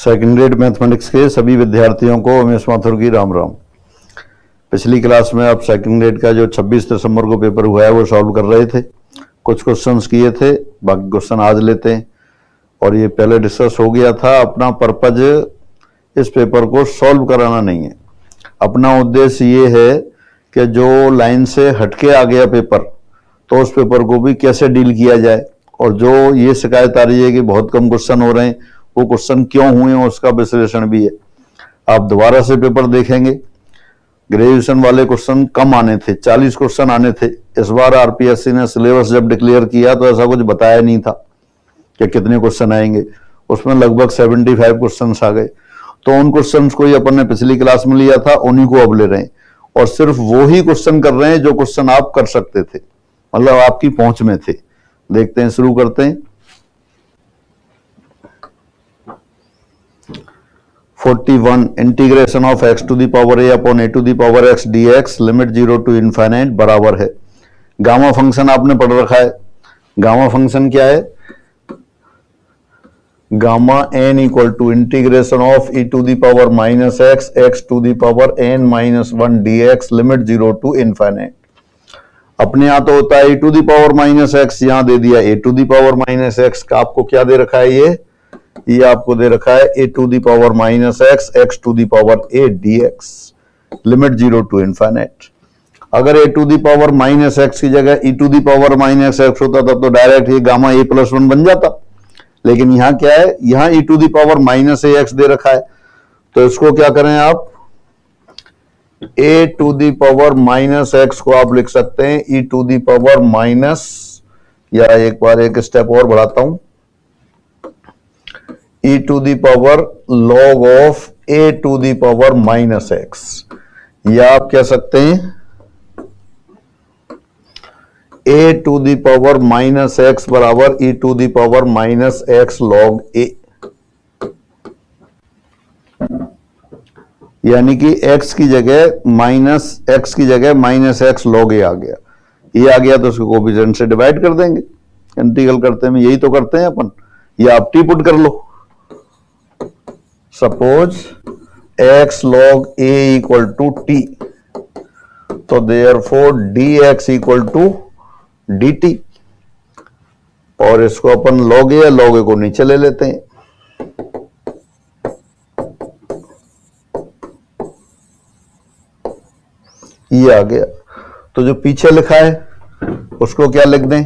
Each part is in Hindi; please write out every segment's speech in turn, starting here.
सेकंड ग्रेड मैथमेटिक्स के सभी विद्यार्थियों को उमेश माथुर की राम राम। पिछली क्लास में आप सेकंड ग्रेड का जो 26 दिसंबर को पेपर हुआ है वो सॉल्व कर रहे थे। कुछ क्वेश्चंस किए थे, बाकी क्वेश्चन आज लेते हैं। और ये पहले डिस्कस हो गया था, अपना पर्पज इस पेपर को सॉल्व कराना नहीं है। अपना उद्देश्य ये है कि जो लाइन से हटके आ गया पेपर, तो उस पेपर को भी कैसे डील किया जाए। और जो ये शिकायत आ रही है कि बहुत कम क्वेश्चन हो रहे हैं, वो क्वेश्चन क्यों हुए हैं उसका विश्लेषण भी है। आप दोबारा से पेपर देखेंगे, ग्रेजुएशन वाले क्वेश्चन कम आने थे, 40 क्वेश्चन आने थे। इस बार आरपीएससी ने सिलेबस जब डिक्लेयर किया तो ऐसा कुछ बताया नहीं था कि कितने क्वेश्चन आएंगे। उसमें लगभग 75 क्वेश्चन आ गए। तो उन क्वेश्चन को ही अपन ने पिछली क्लास में लिया था, उन्हीं को अब ले रहे हैं। और सिर्फ वो ही क्वेश्चन कर रहे हैं जो क्वेश्चन आप कर सकते थे, मतलब आपकी पहुंच में थे। देखते हैं, शुरू करते हैं। 41 integration of x to the power a upon a to the power x dx limit 0 to infinite बराबर है। गामा फंक्शन आपने पढ़ रखा है। गामा फंक्शन क्या है? Gamma n equal to integration of e to the power minus x to the power n minus 1 dx limit 0 to infinite. अपने यहां तो होता है e to the power minus x, यहां दे दिया a to the power minus x का। आपको क्या दे रखा है? ये आपको दे रखा है a to the power minus x to the power a dx limit 0 to infinite. अगर a to the power minus x की जगह e to the power minus x होता तब तो डायरेक्ट ये गामा a प्लस 1 बन जाता। लेकिन यहां क्या है? यहां e to the power minus ax दे रखा है, तो इसको क्या करें आप? a to the power minus x को आप लिख सकते हैं e to the power minus, या एक बार एक स्टेप और बढ़ाता हूं, e to the power log of a to the power minus x, या आप कह सकते हैं a to the power minus x बराबर e to the power minus x log a। यानी कि x की जगह माइनस x की जगह माइनस x log a आ गया। ये आ गया तो उसको कोएफिशिएंट से डिवाइड कर देंगे। इंटीग्रल करते हैं यही तो करते हैं अपन। या आप टी पुट कर लो। Suppose x log a equal to t, तो therefore dx equal to dt। और इसको अपन log a या log a को नीचे ले लेते हैं। ये आ गया। तो जो पीछे लिखा है उसको क्या लिख दें?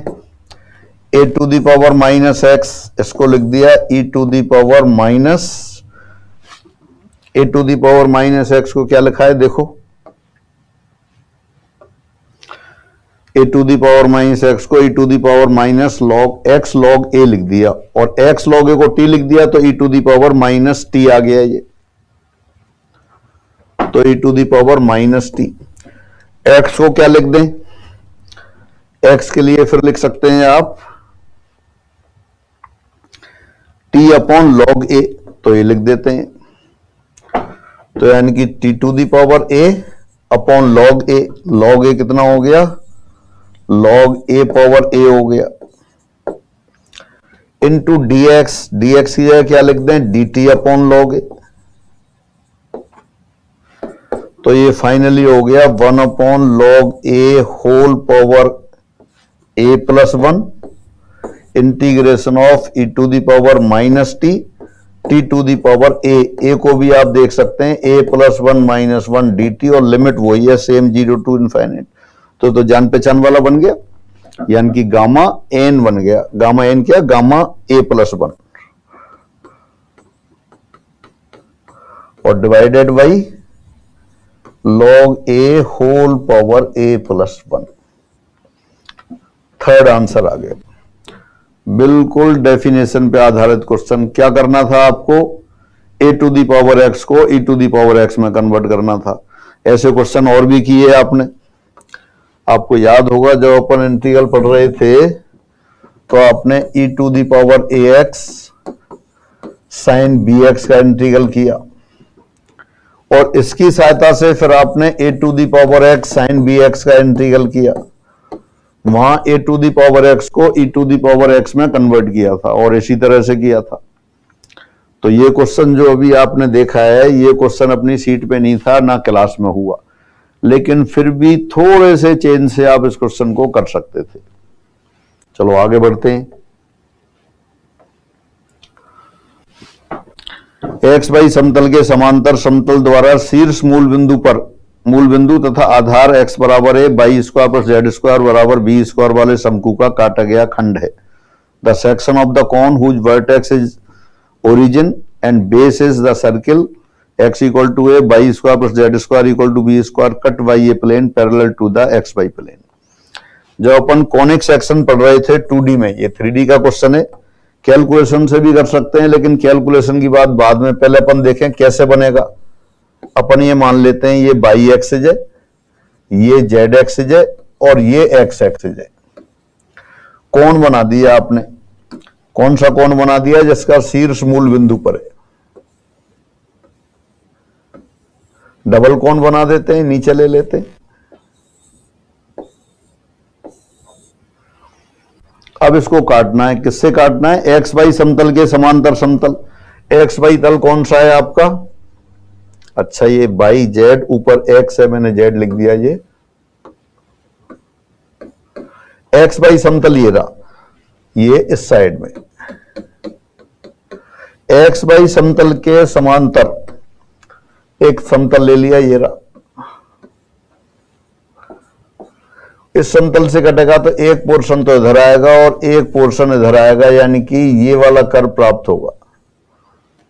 a to the power minus x, इसको लिख दिया e to the power minus, a to the power minus x को क्या लिखा है देखो, a to the power minus x को e to the power minus log x log a लिख दिया। और x log a को t लिख दिया तो e to the power minus t आ गया। ये तो e to the power minus t। x को क्या लिख दें? x के लिए फिर लिख सकते हैं आप t अपॉन log a, तो ये लिख देते हैं। तो यानी कि t to the power a upon log a, log a कितना हो गया? log a पावर a हो गया, इनटू dx, dx की जगह क्या लिख दें? dt upon log a। तो ये फाइनली हो गया 1 upon log a whole power a plus 1 integration of e to the power minus t to the power a को भी आप देख सकते हैं a प्लस 1 माइनस 1 dt, और लिमिट वही है सेम 0 टू इनफाइनाइट। तो जान पहचान वाला बन गया, यानी कि गामा n बन गया। गामा n क्या? गामा a प्लस 1 और divided by log a whole power a plus 1। Third answer आ गया। बिल्कुल डेफिनेशन पे आधारित क्वेश्चन। क्या करना था आपको? a to the power x को e to the power x में कन्वर्ट करना था। ऐसे क्वेश्चन और भी किए आपने। आपको याद होगा जब अपन इंटीग्रल पढ़ रहे थे तो आपने e to the power ax sine bx का इंटीग्रल किया, और इसकी सहायता से फिर आपने a to the power x sine bx का इंटीग्रल किया। वहां a to the power x को e to the power x में कन्वर्ट किया था, और इसी तरह से किया था। तो ये क्वेश्चन जो अभी आपने देखा है, ये क्वेश्चन अपनी सीट पे नहीं था, ना क्लास में हुआ, लेकिन फिर भी थोड़े से चेंज से आप इस क्वेश्चन को कर सकते थे। चलो आगे बढ़ते हैं। एक्स वाई समतल के समांतर समतल द्वारा शीर्ष मूल बिंदु तथा आधार x बराबर है y square plus z square बराबर बी स्क्वायर वाले शंकु का काटा गया खंड है। The section of the cone whose vertex is origin and base is the circle x equal to a y square plus z square equal to b square cut by a plane parallel to the x y plane. जब अपन कॉनिक सेक्शन पढ़ रहे थे 2D में, ये 3D का क्वेश्चन है, कैलकुलेशन से भी कर सकते हैं, लेकिन कैलकुलेशन की बात बाद में, पहले अपन देखें कैसे बनेगा। अपन ये मान लेते हैं ये बाई एक्सिस है, ये जेड एक्सिस है और ये एक्स एक्सिस है। कोण बना दिया आपने, कौन सा कोण बना दिया? जिसका शीर्ष मूल बिंदु पर है। डबल कोण बना देते हैं, नीचे ले लेते हैं। अब इसको काटना है, किससे काटना है? एक्स वाई समतल के समांतर समतल। एक्स वाई तल कौन सा है आपका? अच्छा, ये बाई जेड, ऊपर एक्स है, मैंने जेड लिख दिया। ये एक्स वाई समतल ये रहा, ये इस साइड में। एक्स वाई समतल के समांतर एक समतल ले लिया, ये रहा। इस समतल से कटेगा तो एक पोर्शन तो इधर आएगा और एक पोर्शन इधर आएगा, यानी कि ये वाला कर्व प्राप्त होगा।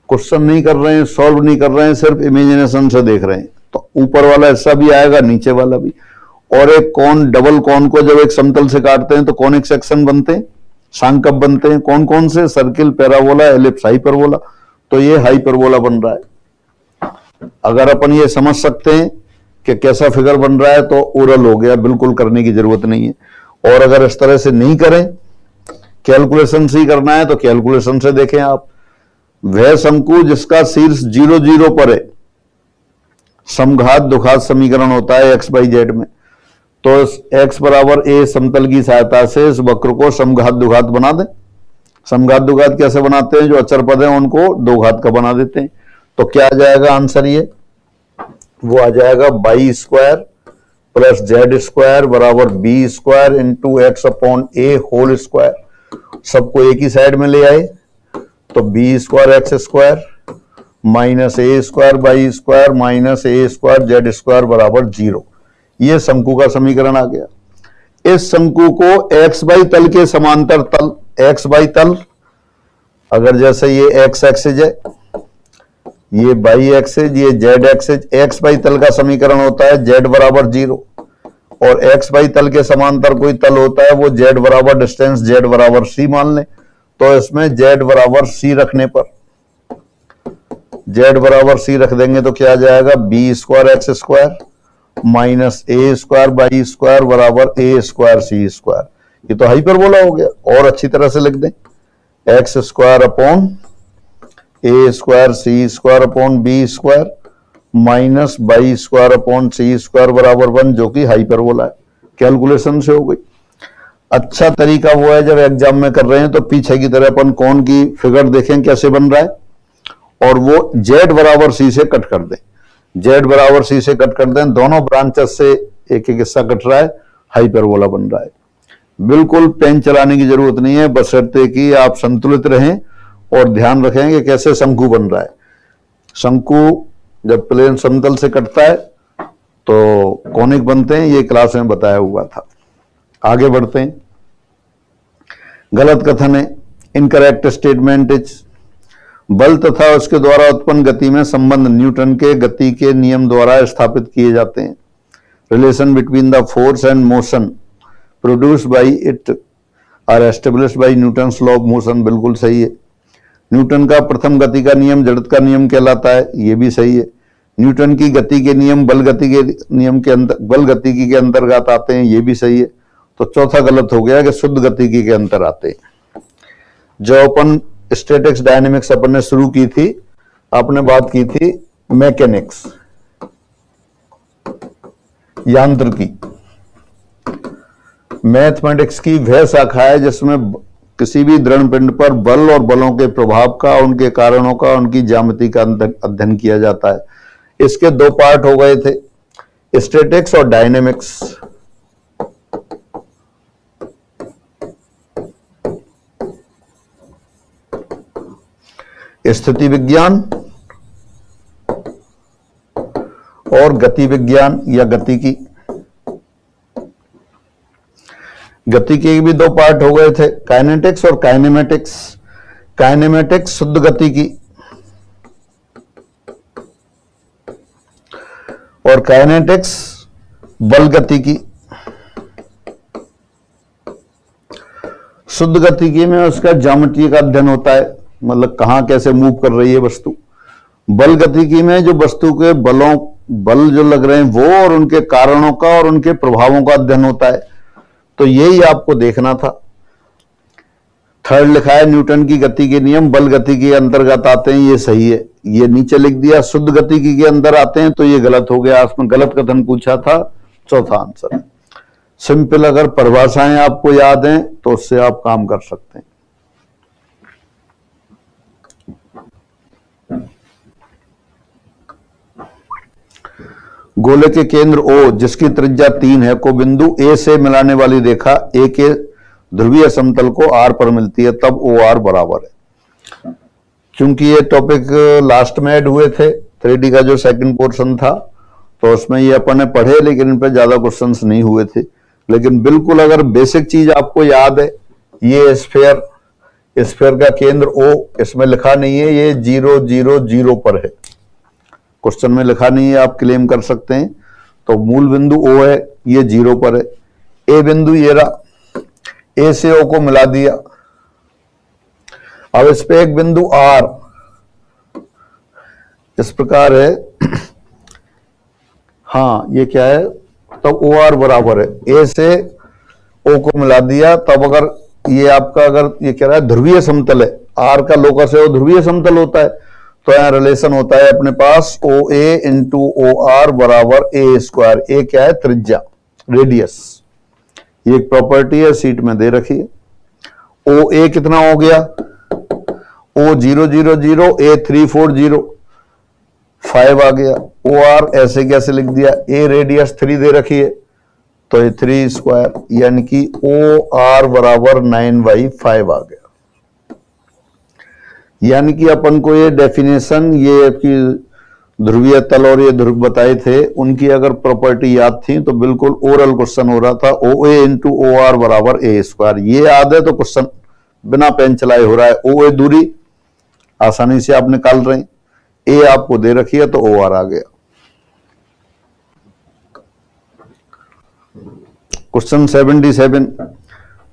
क्वेश्चन नहीं कर रहे हैं, सॉल्व नहीं कर रहे हैं, सिर्फ इमेजिनेशन से देख रहे हैं। तो ऊपर वाला हिस्सा भी आएगा, नीचे वाला भी। और एक कोण, डबल कोण को जब एक समतल से काटते हैं तो कॉनिक सेक्शन बनते हैं, सांकप बनते हैं। कौन कौन से? Circle, parabola, ellipse, hyperbola. तो ये हाइपरबोला बन रहा है। अगर अपन ये समझ सकते हैं कि कैसा फिगर बन रहा है तो ओरल हो गया, बिल्कुल करने की जरूरत नहीं है। और अगर इस तरह से नहीं करें, कैलकुलेशन से ही करना है, तो कैलकुलेशन से देखें आप। वह शंकु जिसका शीर्ष 0 0 पर है, समघात दुघात समीकरण होता है एक्स बाई जेड में। तो एक्स बराबर ए समतल की सहायता से इस वक्र को समघात दुघात बना दें। समघात दुघात कैसे बनाते हैं? जो अचर पद है उनको दो घात का बना देते हैं। तो क्या आ जाएगा आंसर? ये वो आ जाएगा y square plus z square बराबर b square into x upon a whole square. सबको एक ही साइड में ले आए तो b square x square minus a square y square minus a square z square बराबर 0। ये शंकु का समीकरण आ गया। इस शंकु को एक्स बाई तल के समांतर तल, एक्स बाई तल, अगर जैसे ये एक्स एक्सिस है, ये बाई एक्सिस, ये जेड एक्सिस, एक्स बाई तल का समीकरण होता है जेड बराबर 0। और एक्स बाई तल के समांतर कोई तल होता है, वो जेड बराबर डिस्टेंस जेड बराबर सी मान लें। तो इसमें जेड बराबर सी रखने पर, जेड बराबर सी रख देंगे तो क्या आ जाएगा? B square x square minus a square y square बराबर ए स्क्वायर सी स्क्वायर। ये तो हाइपरबोला हो गया। और अच्छी तरह से लिख दें, x square upon a square c square upon b square minus y square upon c square बराबर 1, जो कि हाइपरबोला है। कैलकुलेशन से हो गई। अच्छा तरीका वो है, जब एग्जाम में कर रहे हैं तो पीछे की तरह अपन कौन की फिगर देखें कैसे बन रहा है, और वो जेड बराबर सी से कट कर दें। जेड बराबर सी से कट कर दें, दोनों ब्रांचेस से एक एक हिस्सा कट रहा है, हाइपरबोला बन रहा है। बिल्कुल पेन चलाने की जरूरत नहीं है, बशर्ते कि आप संतुलित रहें और ध्यान रखें कि कैसे शंकु बन रहा है। शंकु जब प्लेन समतल से कटता है तो कॉनिक बनते हैं, ये क्लास में बताया हुआ था। आगे बढ़ते हैं। गलत कथन है, इनकरेक्ट स्टेटमेंट इज, बल तथा उसके द्वारा उत्पन्न गति में संबंध न्यूटन के गति के नियम द्वारा स्थापित किए जाते हैं। Relation between the force and motion produced by it are established by Newton's law of motion, बिल्कुल सही है। न्यूटन का प्रथम गति का नियम जड़त्व का नियम कहलाता है, ये भी सही है। न्यूटन की गति के नियम बल गति के नियम के अंदर, बल गतिकी के अंतर्गत आते हैं, ये भी सही है। तो चौथा गलत हो गया कि शुद्ध गतिकी के अंतर आते हैं। जो अपन स्टैटिक्स डायनेमिक्स अपन ने शुरू की थी, आपने बात की थी मैकेनिक्स, यांत्रिकी। मैथमेटिक्स की वह शाखा है जिसमें किसी भी दृढ़ पिंड पर बल और बलों के प्रभाव का, उनके कारणों का, उनकी ज्यामिति का अध्ययन किया जाता है। इसके दो पार्ट हो गए थे, स्टैटिक्स और डायनेमिक्स। स्थिति विज्ञान और गति विज्ञान या गतिकी। गतिकी के भी दो पार्ट हो गए थे, काइनेटिक्स और काइनेमेटिक्स। काइनेमेटिक्स शुद्ध गतिकी और काइनेटिक्स बल गतिकी। शुद्ध गतिकी में उसका ज्यामिति का अध्ययन होता है, मतलब कहां कैसे मूव कर रही है वस्तु। बल गतिकी में जो वस्तु के बल जो लग रहे हैं वो और उनके कारणों का और उनके प्रभावों का अध्ययन होता है। तो यही आपको देखना था। थर्ड लिखा है न्यूटन की गति के नियम बल गति के अंतर्गत आते हैं, ये सही है। ये नीचे लिख दिया शुद्ध गतिकी के अंदर आते हैं, तो ये गलत हो गया, उसमें गलत कथन पूछा था। चौथा आंसर सिंपल। अगर परिभाषाएं आपको याद हैं तो उससे आप काम कर सकते हैं। गोले के केंद्र O जिसकी त्रिज्या 3 है को बिंदु A से मिलाने वाली रेखा A के ध्रुवीय समतल को R पर मिलती है, तब OR बराबर है। क्योंकि ये टॉपिक लास्ट में ऐड हुए थे, 3D का जो सेकंड पोर्शन था, तो उसमें ये अपन ने पढ़े, लेकिन इन पर ज्यादा क्वेश्चंस नहीं हुए थे। लेकिन बिल्कुल अगर बेसिक चीज आपको याद है, ये स्फीयर का केंद्र O इसमें लिखा नहीं है, ये 0 0 0 पर है, क्वेश्चन में लिखा नहीं है, आप क्लेम कर सकते हैं। तो मूल बिंदु O है, ये 0 पर है। A बिंदु ये रहा, A से O को मिला दिया। अब इस पे एक बिंदु R इस प्रकार है, हाँ ये क्या है, तब OR बराबर है। A से O को मिला दिया, तब अगर ये आपका अगर ये कह रहा है ध्रुवीय समतल है, R का लोकस है वो ध्रुवीय समतल होता है, तो यहां रिलेशन होता है अपने पास OA इंटू OR बराबर A स्क्वायर। A क्या है, त्रिज्या, रेडियस। ये एक प्रॉपर्टी है, सीट में दे रखी है। OA कितना हो गया, O 0 0 0, A 3 4 0, 5 आ गया। OR ऐसे कैसे लिख दिया, A रेडियस 3 दे रखी है, तो ये 3 स्क्वायर, यानी कि OR बराबर 9/5 आ गया। यानी कि अपन को ये डेफिनेशन, ये आपकी ध्रुवीय तल और ये ध्रुव बताए थे, उनकी अगर प्रॉपर्टी याद थी तो बिल्कुल ओरल क्वेश्चन हो रहा था। OA इंटू OR बराबर A स्क्वायर, ये याद है तो क्वेश्चन बिना पेन चलाए हो रहा है। OA दूरी आसानी से आप निकाल रहे हैं, A आपको दे रखी है तो OR आ गया। क्वेश्चन 77,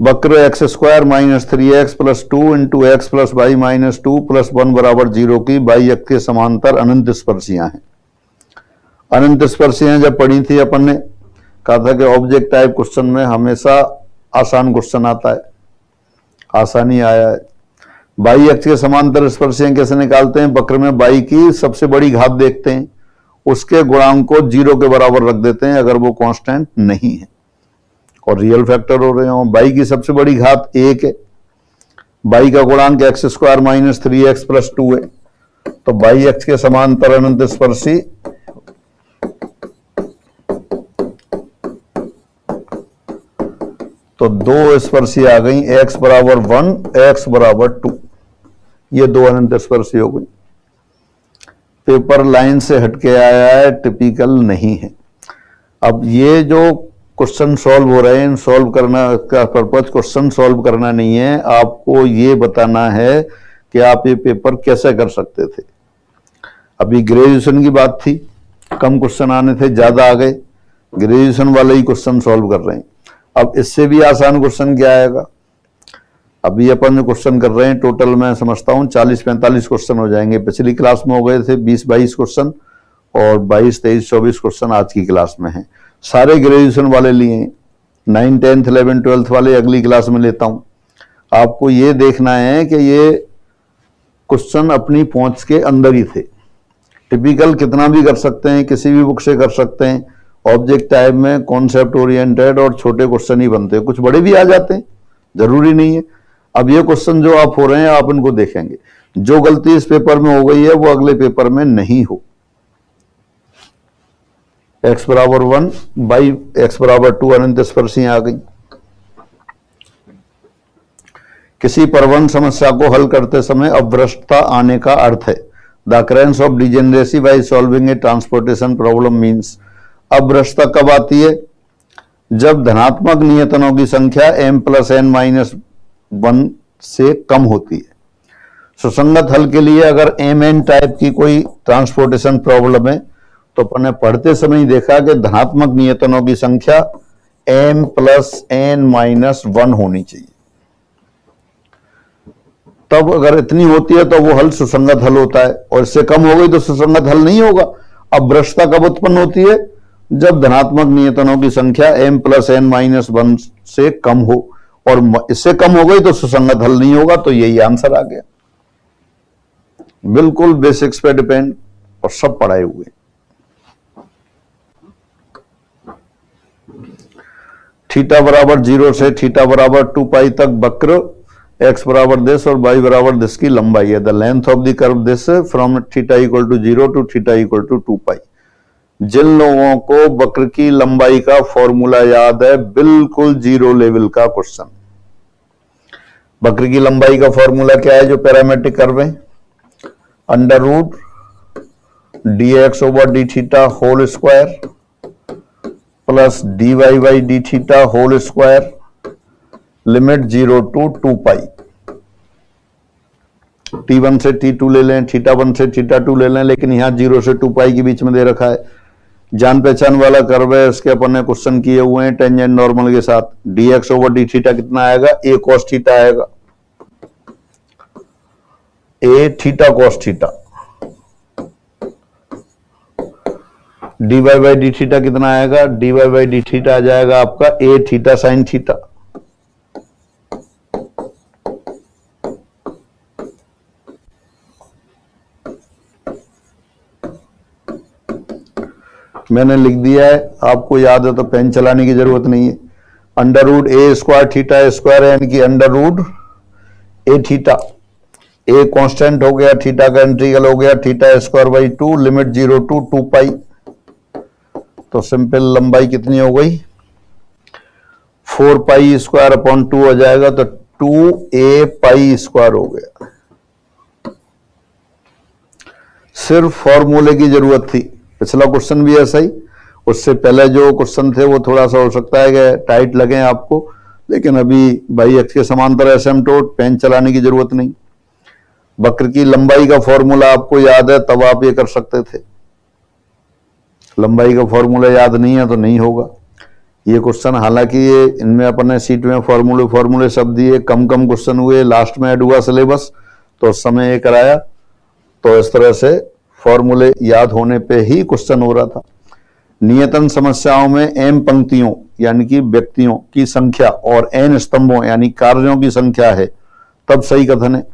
वक्र x square minus 3x plus 2 into x plus y minus 2 plus 1 बराबर 0 की बाई अक्ष के समांतर अनंत स्पर्शियां हैं। अनंत स्पर्शियां जब पढ़ी थी अपन ने, कहा था कि ऑब्जेक्ट टाइप क्वेश्चन में हमेशा आसान क्वेश्चन आता है, आसानी आया है। बाई अक्ष के समांतर स्पर्शियां कैसे निकालते हैं, वक्र में बाई की सबसे बड़ी घात देखते हैं, उसके गुणांक को 0 के बराबर रख देते हैं अगर वो कांस्टेंट नहीं है और रियल फैक्टर हो रहे हो। बाई की सबसे बड़ी घात 1 है, बाई का गुणांक x square minus 3x plus 2 है, तो बाई अक्ष के समांतर अनंत स्पर्शी तो 2 स्पर्शी आ गई, x बराबर 1, x बराबर 2, ये 2 अनंत स्पर्शी हो गई। पेपर लाइन से हटके आया है, टिपिकल नहीं है। अब ये जो क्वेश्चन सॉल्व हो रहे हैं, सॉल्व करना का पर्पज क्वेश्चन सॉल्व करना नहीं है, आपको ये बताना है कि आप ये पेपर कैसे कर सकते थे। अभी ग्रेजुएशन की बात थी, कम क्वेश्चन आने थे, ज्यादा आ गए, ग्रेजुएशन वाले ही क्वेश्चन सॉल्व कर रहे हैं। अब इससे भी आसान क्वेश्चन क्या आएगा, अभी अपन जो क्वेश्चन कर रहे हैं टोटल मैं समझता हूं 40-45 क्वेश्चन हो जाएंगे। पिछली क्लास में हो गए थे 20-22 क्वेश्चन और 22-23-24 क्वेश्चन आज की क्लास में हैं। सारे ग्रेजुएशन वाले लिए, 9, 10th, 11, 12th वाले अगली क्लास में लेता हूं। आपको ये देखना है कि ये क्वेश्चन अपनी पहुंच के अंदर ही थे। टिपिकल कितना भी कर सकते हैं, किसी भी बुक से कर सकते हैं। ऑब्जेक्ट टाइप में कॉन्सेप्ट ओरिएंटेड और छोटे क्वेश्चन ही बनते हैं, कुछ बड़े भी आ जाते हैं, जरूरी नहीं है। अब ये क्वेश्चन जो आप हो रहे हैं आप इनको देखेंगे, जो गलती इस पेपर में हो गई है वो अगले पेपर में नहीं हो। x बराबर 1 बाई x बराबर 2 अनंत स्पर्शी आ गई। किसी प्रवण समस्या को हल करते समय अभ्रष्टता आने का अर्थ है। The occurrence of degeneracy by solving a transportation problem means. अभ्रष्टता कब आती है? जब धनात्मक नियतनों की संख्या m प्लस n माइनस 1 से कम होती है। सुसंगत हल के लिए अगर mn टाइप की कोई ट्रांसपोर्टेशन प्रॉब्लम है तो अपन ने पढ़ते समय ही देखा कि धनात्मक नियतनों की संख्या m प्लस n माइनस 1 होनी चाहिए। तब अगर इतनी होती है तो वो हल सुसंगत हल होता है, और इससे कम हो गई तो सुसंगत हल नहीं होगा। अब भ्रष्टता कब उत्पन्न होती है? जब धनात्मक नियतनों की संख्या m प्लस n माइनस 1 से कम हो, और इससे कम हो गई तो सुसंगत हल नहीं होगा। तो यही आंसर आ गया, बिल्कुल बेसिक्स पे डिपेंड और सब पढ़ाए हुए। थीटा बराबर 0 से थीटा बराबर 2 पाई तक वक्र x बराबर दिस और y बराबर दिस की लंबाई है। The length of the curve this from theta equal to 0 to theta equal to 2 pi. जिन लोगों को वक्र की लंबाई का फॉर्मूला याद है, बिल्कुल जीरो लेवल का क्वेश्चन। वक्र की लंबाई का फॉर्मूला क्या है जो पैरामेट्रिक कर्व है? Under root dx over d theta whole square plus dy by d theta whole square limit 0 to 2 pi. t1 से t2 ले लें, θ1 से θ2 ले लें, लेकिन यहां 0 से 2 पाई के बीच में दे रखा है। जान पहचान वाला कर्व है, इसके अपन ने क्वेश्चन किए हुए हैं टेंजेंट नॉर्मल के साथ। dx ओवर डी थीटा कितना आएगा? a cos थीटा आएगा, a theta cos theta. dy by d theta कितना आएगा? dy बाई डी थीटा आ जाएगा आपका a थीटा साइन थीटा। मैंने लिख दिया है, आपको याद है तो पेन चलाने की जरूरत नहीं है। Under root a square theta square यानी कि under root a theta. A constant हो गया, थीटा का इंटीग्रल हो गया, theta square by 2 limit 0 to 2 pi. तो सिंपल लंबाई कितनी हो गई? 4 पाई स्क्वायर अपॉन 2 हो जाएगा, तो 2a पाई स्क्वायर हो गया। सिर्फ फॉर्मूले की जरूरत थी। पिछला क्वेश्चन भी ऐसा ही, उससे पहले जो क्वेश्चन थे वो थोड़ा सा हो सकता है कि टाइट लगे आपको, लेकिन अभी बाई एक्स के समांतर एसिम्पटोट, पेन चलाने की जरूरत नहीं। वक्र की लंबाई का फॉर्मूला आपको याद है तब आप ये कर सकते थे। लंबाई का फॉर्मूला याद नहीं है तो नहीं होगा ये क्वेश्चन। हालांकि ये इनमें अपने सीट में फॉर्मूले सब दिए, कम क्वेश्चन हुए, लास्ट में ऐड हुआ सिलेबस तो उस समय ये कराया। तो इस तरह से फॉर्मूले याद होने पे ही क्वेश्चन हो रहा था। नियतन समस्याओं में m पंक्तियों यानी कि व्यक्तियों की संख्या और n स्तंभों यानी कार्यों की संख्या है तब सही कथन है।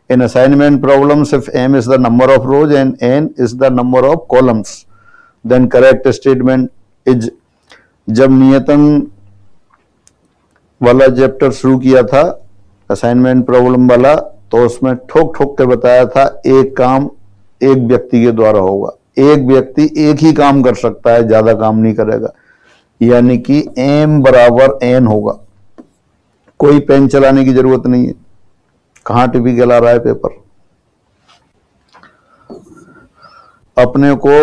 इन असाइनमेंट प्रॉब्लम सिर्फ m is the number of rows and n is the number of columns, then correct statement is. जब नियतन वाला चैप्टर शुरू किया था असाइनमेंट प्रॉब्लम वाला, तो उसमें ठोक ठोक के बताया था एक काम एक व्यक्ति के द्वारा होगा। एक व्यक्ति एक ही काम कर सकता है, ज्यादा काम नहीं करेगा, यानी कि m बराबर n होगा। कोई पेन चलाने की जरूरत नहीं है। कहां टिपिकल आ रहा है पेपर। अपने को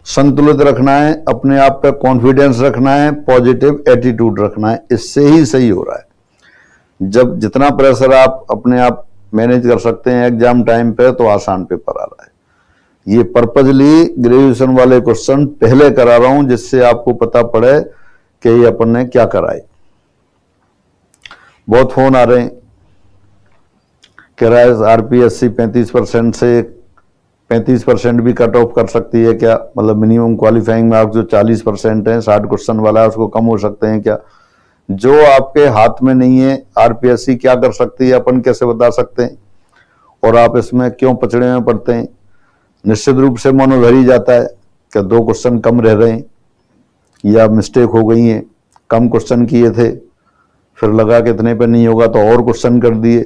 संतुलित रखना है, अपने आप पे कॉन्फिडेंस रखना है, पॉजिटिव एटीट्यूड रखना है, इससे ही सही हो रहा है। जब जितना प्रेशर आप अपने आप मैनेज कर सकते हैं एग्जाम टाइम पे, तो आसान पेपर आ रहा है। ये पर्पजली ग्रेजुएशन वाले क्वेश्चन पहले करा रहा हूं जिससे आपको पता पड़े कि ये अपन ने क्या कराए। बहुत फोन आ रहे हैं, कह रहा है आरपीएससी 35% से 35% भी कट ऑफ कर सकती है क्या? मतलब मिनिमम क्वालिफाइंग मार्क्स जो 40% है, 60 क्वेश्चन वाला है, उसको कम हो सकते हैं क्या? जो आपके हाथ में नहीं है आरपीएससी क्या कर सकती है अपन कैसे बता सकते हैं? और आप इसमें क्यों पचड़े में पड़ते हैं? निश्चित रूप से मन उधर ही जाता है कि 2 क्वेश्चन कम रह रहे हैं या मिस्टेक हो गई है, कम क्वेश्चन किए थे, फिर लगा कि इतने पे नहीं होगा तो और क्वेश्चन कर दिए।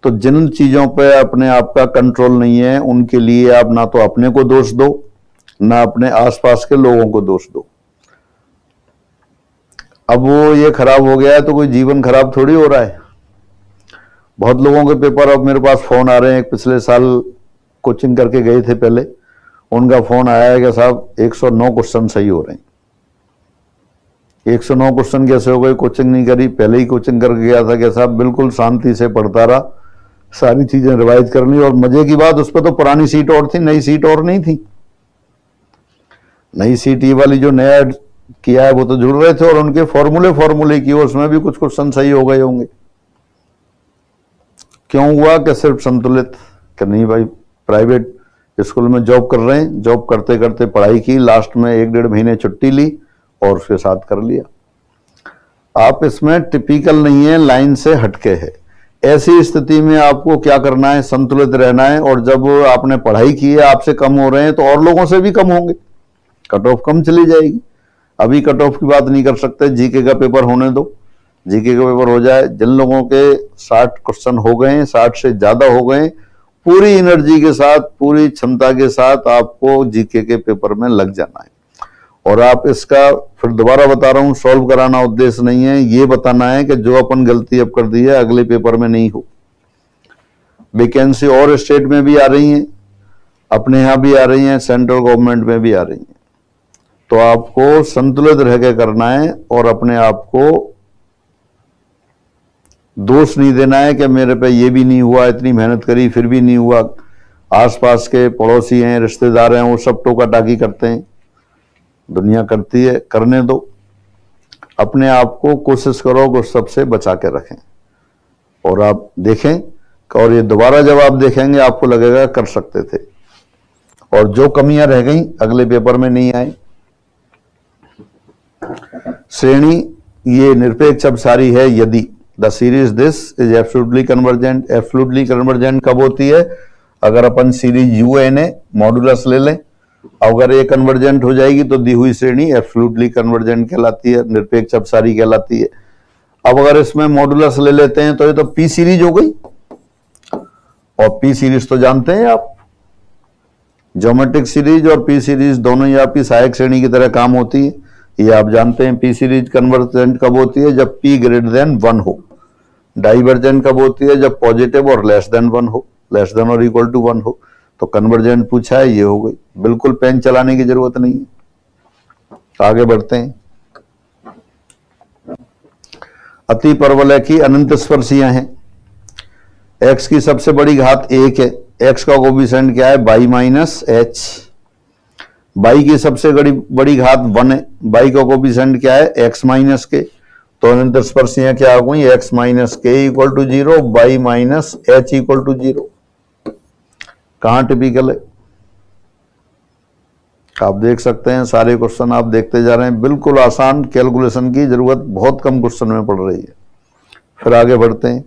तो जिन चीजों पे अपने आप का कंट्रोल नहीं है उनके लिए आप ना तो अपने को दोष दो ना अपने आसपास के लोगों को दोष दो। अब वो ये खराब हो गया है तो कोई जीवन खराब थोड़ी हो रहा है। बहुत लोगों के पेपर अब मेरे पास फोन आ रहे हैं, पिछले साल कोचिंग करके गए थे पहले, उनका फोन आया है कि साहब 109 क्वेश्चन सही हो रहे हैं। 109 क्वेश्चन कैसे हो गए? कोचिंग नहीं करी, पहले ही कोचिंग करके गया था कि साहब बिल्कुल शांति से पढ़ता रहा, सारी चीजें रिवाइज कर ली। और मजे की बात उस पर तो पुरानी सीट और थी, नई सीट और नहीं थी। नई सीट ये वाली जो नया किया है वो तो जुड़ रहे थे और उनके फॉर्मूले किए, उसमें भी कुछ क्वेश्चन सही हो गए होंगे। क्यों हुआ? कि सिर्फ संतुलित कि नहीं भाई, प्राइवेट स्कूल में जॉब कर रहे हैं, जॉब करते करते पढ़ाई की, लास्ट में 1-1.5 महीने छुट्टी ली और उसके साथ कर लिया। आप इसमें टिपिकल नहीं है, लाइन से हटके है। ऐसी स्थिति में आपको क्या करना है? संतुलित रहना है। और जब आपने पढ़ाई की है, आपसे कम हो रहे हैं तो और लोगों से भी कम होंगे, कट ऑफ कम चली जाएगी। अभी कट ऑफ की बात नहीं कर सकते, जीके का पेपर होने दो, जीके का पेपर हो जाए। जिन लोगों के 60 क्वेश्चन हो गए, 60 से ज्यादा हो गए, पूरी एनर्जी के साथ, पूरी क्षमता के साथ आपको जीके के पेपर में लग जाना है। और आप इसका, फिर दोबारा बता रहा हूं, सॉल्व कराना उद्देश्य नहीं है, ये बताना है कि जो अपन गलती अब कर दी है अगले पेपर में नहीं हो। वैकेंसी और स्टेट में भी आ रही है, अपने यहां भी आ रही है, सेंट्रल गवर्नमेंट में भी आ रही है। तो आपको संतुलित रह के करना है और अपने आप को दोष नहीं देना है कि मेरे पे ये भी नहीं हुआ, इतनी मेहनत करी फिर भी नहीं हुआ। आसपास के पड़ोसी हैं, रिश्तेदार हैं, वो सब टोका टाकी करते हैं, दुनिया करती है, करने दो। अपने आप को कोशिश करो कि सबसे बचा के रखें और आप देखें, और ये दोबारा जब आप देखेंगे आपको लगेगा कर सकते थे। और जो कमियां रह गई अगले पेपर में नहीं आए। श्रेणी ये निरपेक्ष अपसारी है यदि the series this is absolutely convergent. Absolutely convergent कब होती है? अगर अपन सीरीज यूएनए मॉडुलस ले लें, अगर ये कन्वर्जेंट हो जाएगी तो दी हुई श्रेणी एब्सोल्युटली कन्वर्जेंट कहलाती है, निरपेक्ष अपसारी कहलाती है। अब अगर इसमें मॉडुलस ले लेते हैं तो ये तो पी सीरीज हो गई, और पी सीरीज तो जानते हैं आप, ज्योमेट्रिक सीरीज और पी सीरीज दोनों ही आपकी सहायक श्रेणी की तरह काम होती है, ये आप जानते हैं। पी सीरीज कन्वर्जेंट कब होती है? जब p ग्रेटर देन 1 हो। डाइवर्जेंट कब होती है? जब पॉजिटिव और लेस देन 1 हो, लेस देन और इक्वल टू 1 हो। तो कन्वर्जेंट पूछा है, ये हो गई। बिल्कुल पेन चलाने की जरूरत नहीं है। आगे बढ़ते हैं। अति परवलय की अनंत स्पर्शियां हैं। x की सबसे बड़ी घात 1 है, x का कोफिशिएंट क्या है? y minus H. y की सबसे बड़ी घात 1 है, y का कोफिशिएंट क्या है? x माइनस के। तो अनंत स्पर्शियां क्या हो गई? x minus k equal to 0, y minus h equal to 0। कहां टिपिकल है? आप देख सकते हैं, सारे क्वेश्चन आप देखते जा रहे हैं, बिल्कुल आसान, कैलकुलेशन की जरूरत बहुत कम क्वेश्चन में पड़ रही है। फिर आगे बढ़ते हैं।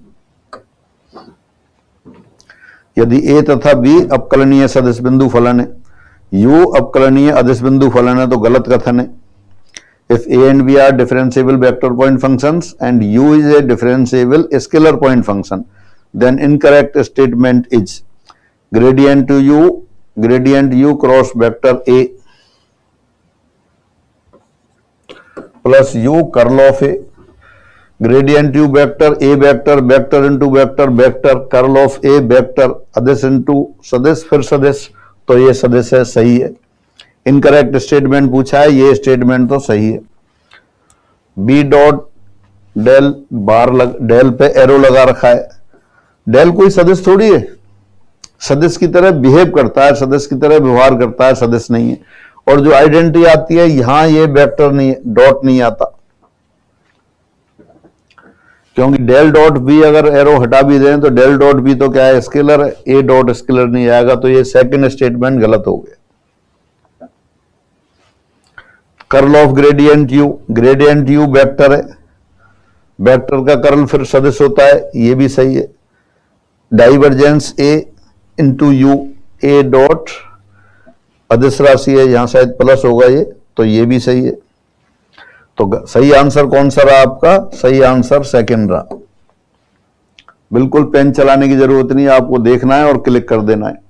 यदि a तथा b अपकलनीय सदिश बिंदु फलन है, u अपकलनीय अदिश बिंदु फलन है तो गलत कथन है। If a and b are differentiable vector point functions and u is a differentiable scalar point function, then incorrect statement is gradient u cross vector a plus u curl of a, gradient u vector a vector vector into vector vector curl of a vector अदिश into सदिश फिर सदिश, तो ये सदिश है, सही है। इनकरेक्ट स्टेटमेंट पूछा है, ये स्टेटमेंट तो सही है। बी डॉट डेल बार डेल पे एरो लगा रखा है। डेल कोई सदिश थोड़ी है, सदिश की तरह बिहेव करता है, सदिश की तरह व्यवहार करता है, सदिश नहीं है। और जो आइडेंटिटी आती है यहां, ये वेक्टर नहीं है, डॉट नहीं आता, क्योंकि डेल डॉट बी अगर एरो हटा भी दें तो डेल डॉट बी तो क्या है? स्केलर है, ए डॉट स्केलर नहीं आएगा। तो ये सेकंड स्टेटमेंट गलत हो गया। Curl of gradient you vector है, वेक्टर का कर्ल फिर सदिश होता है, ये भी सही है। Divergence A into you, A dot अदिश राशि है, यहां शायद प्लस होगा ये, तो ये भी सही है। तो सही आंसर कौन सा रहा आपका? सही आंसर सेकंड रहा। बिल्कुल पेन चलाने की जरूरत नहीं है, आपको देखना है और क्लिक कर देना है।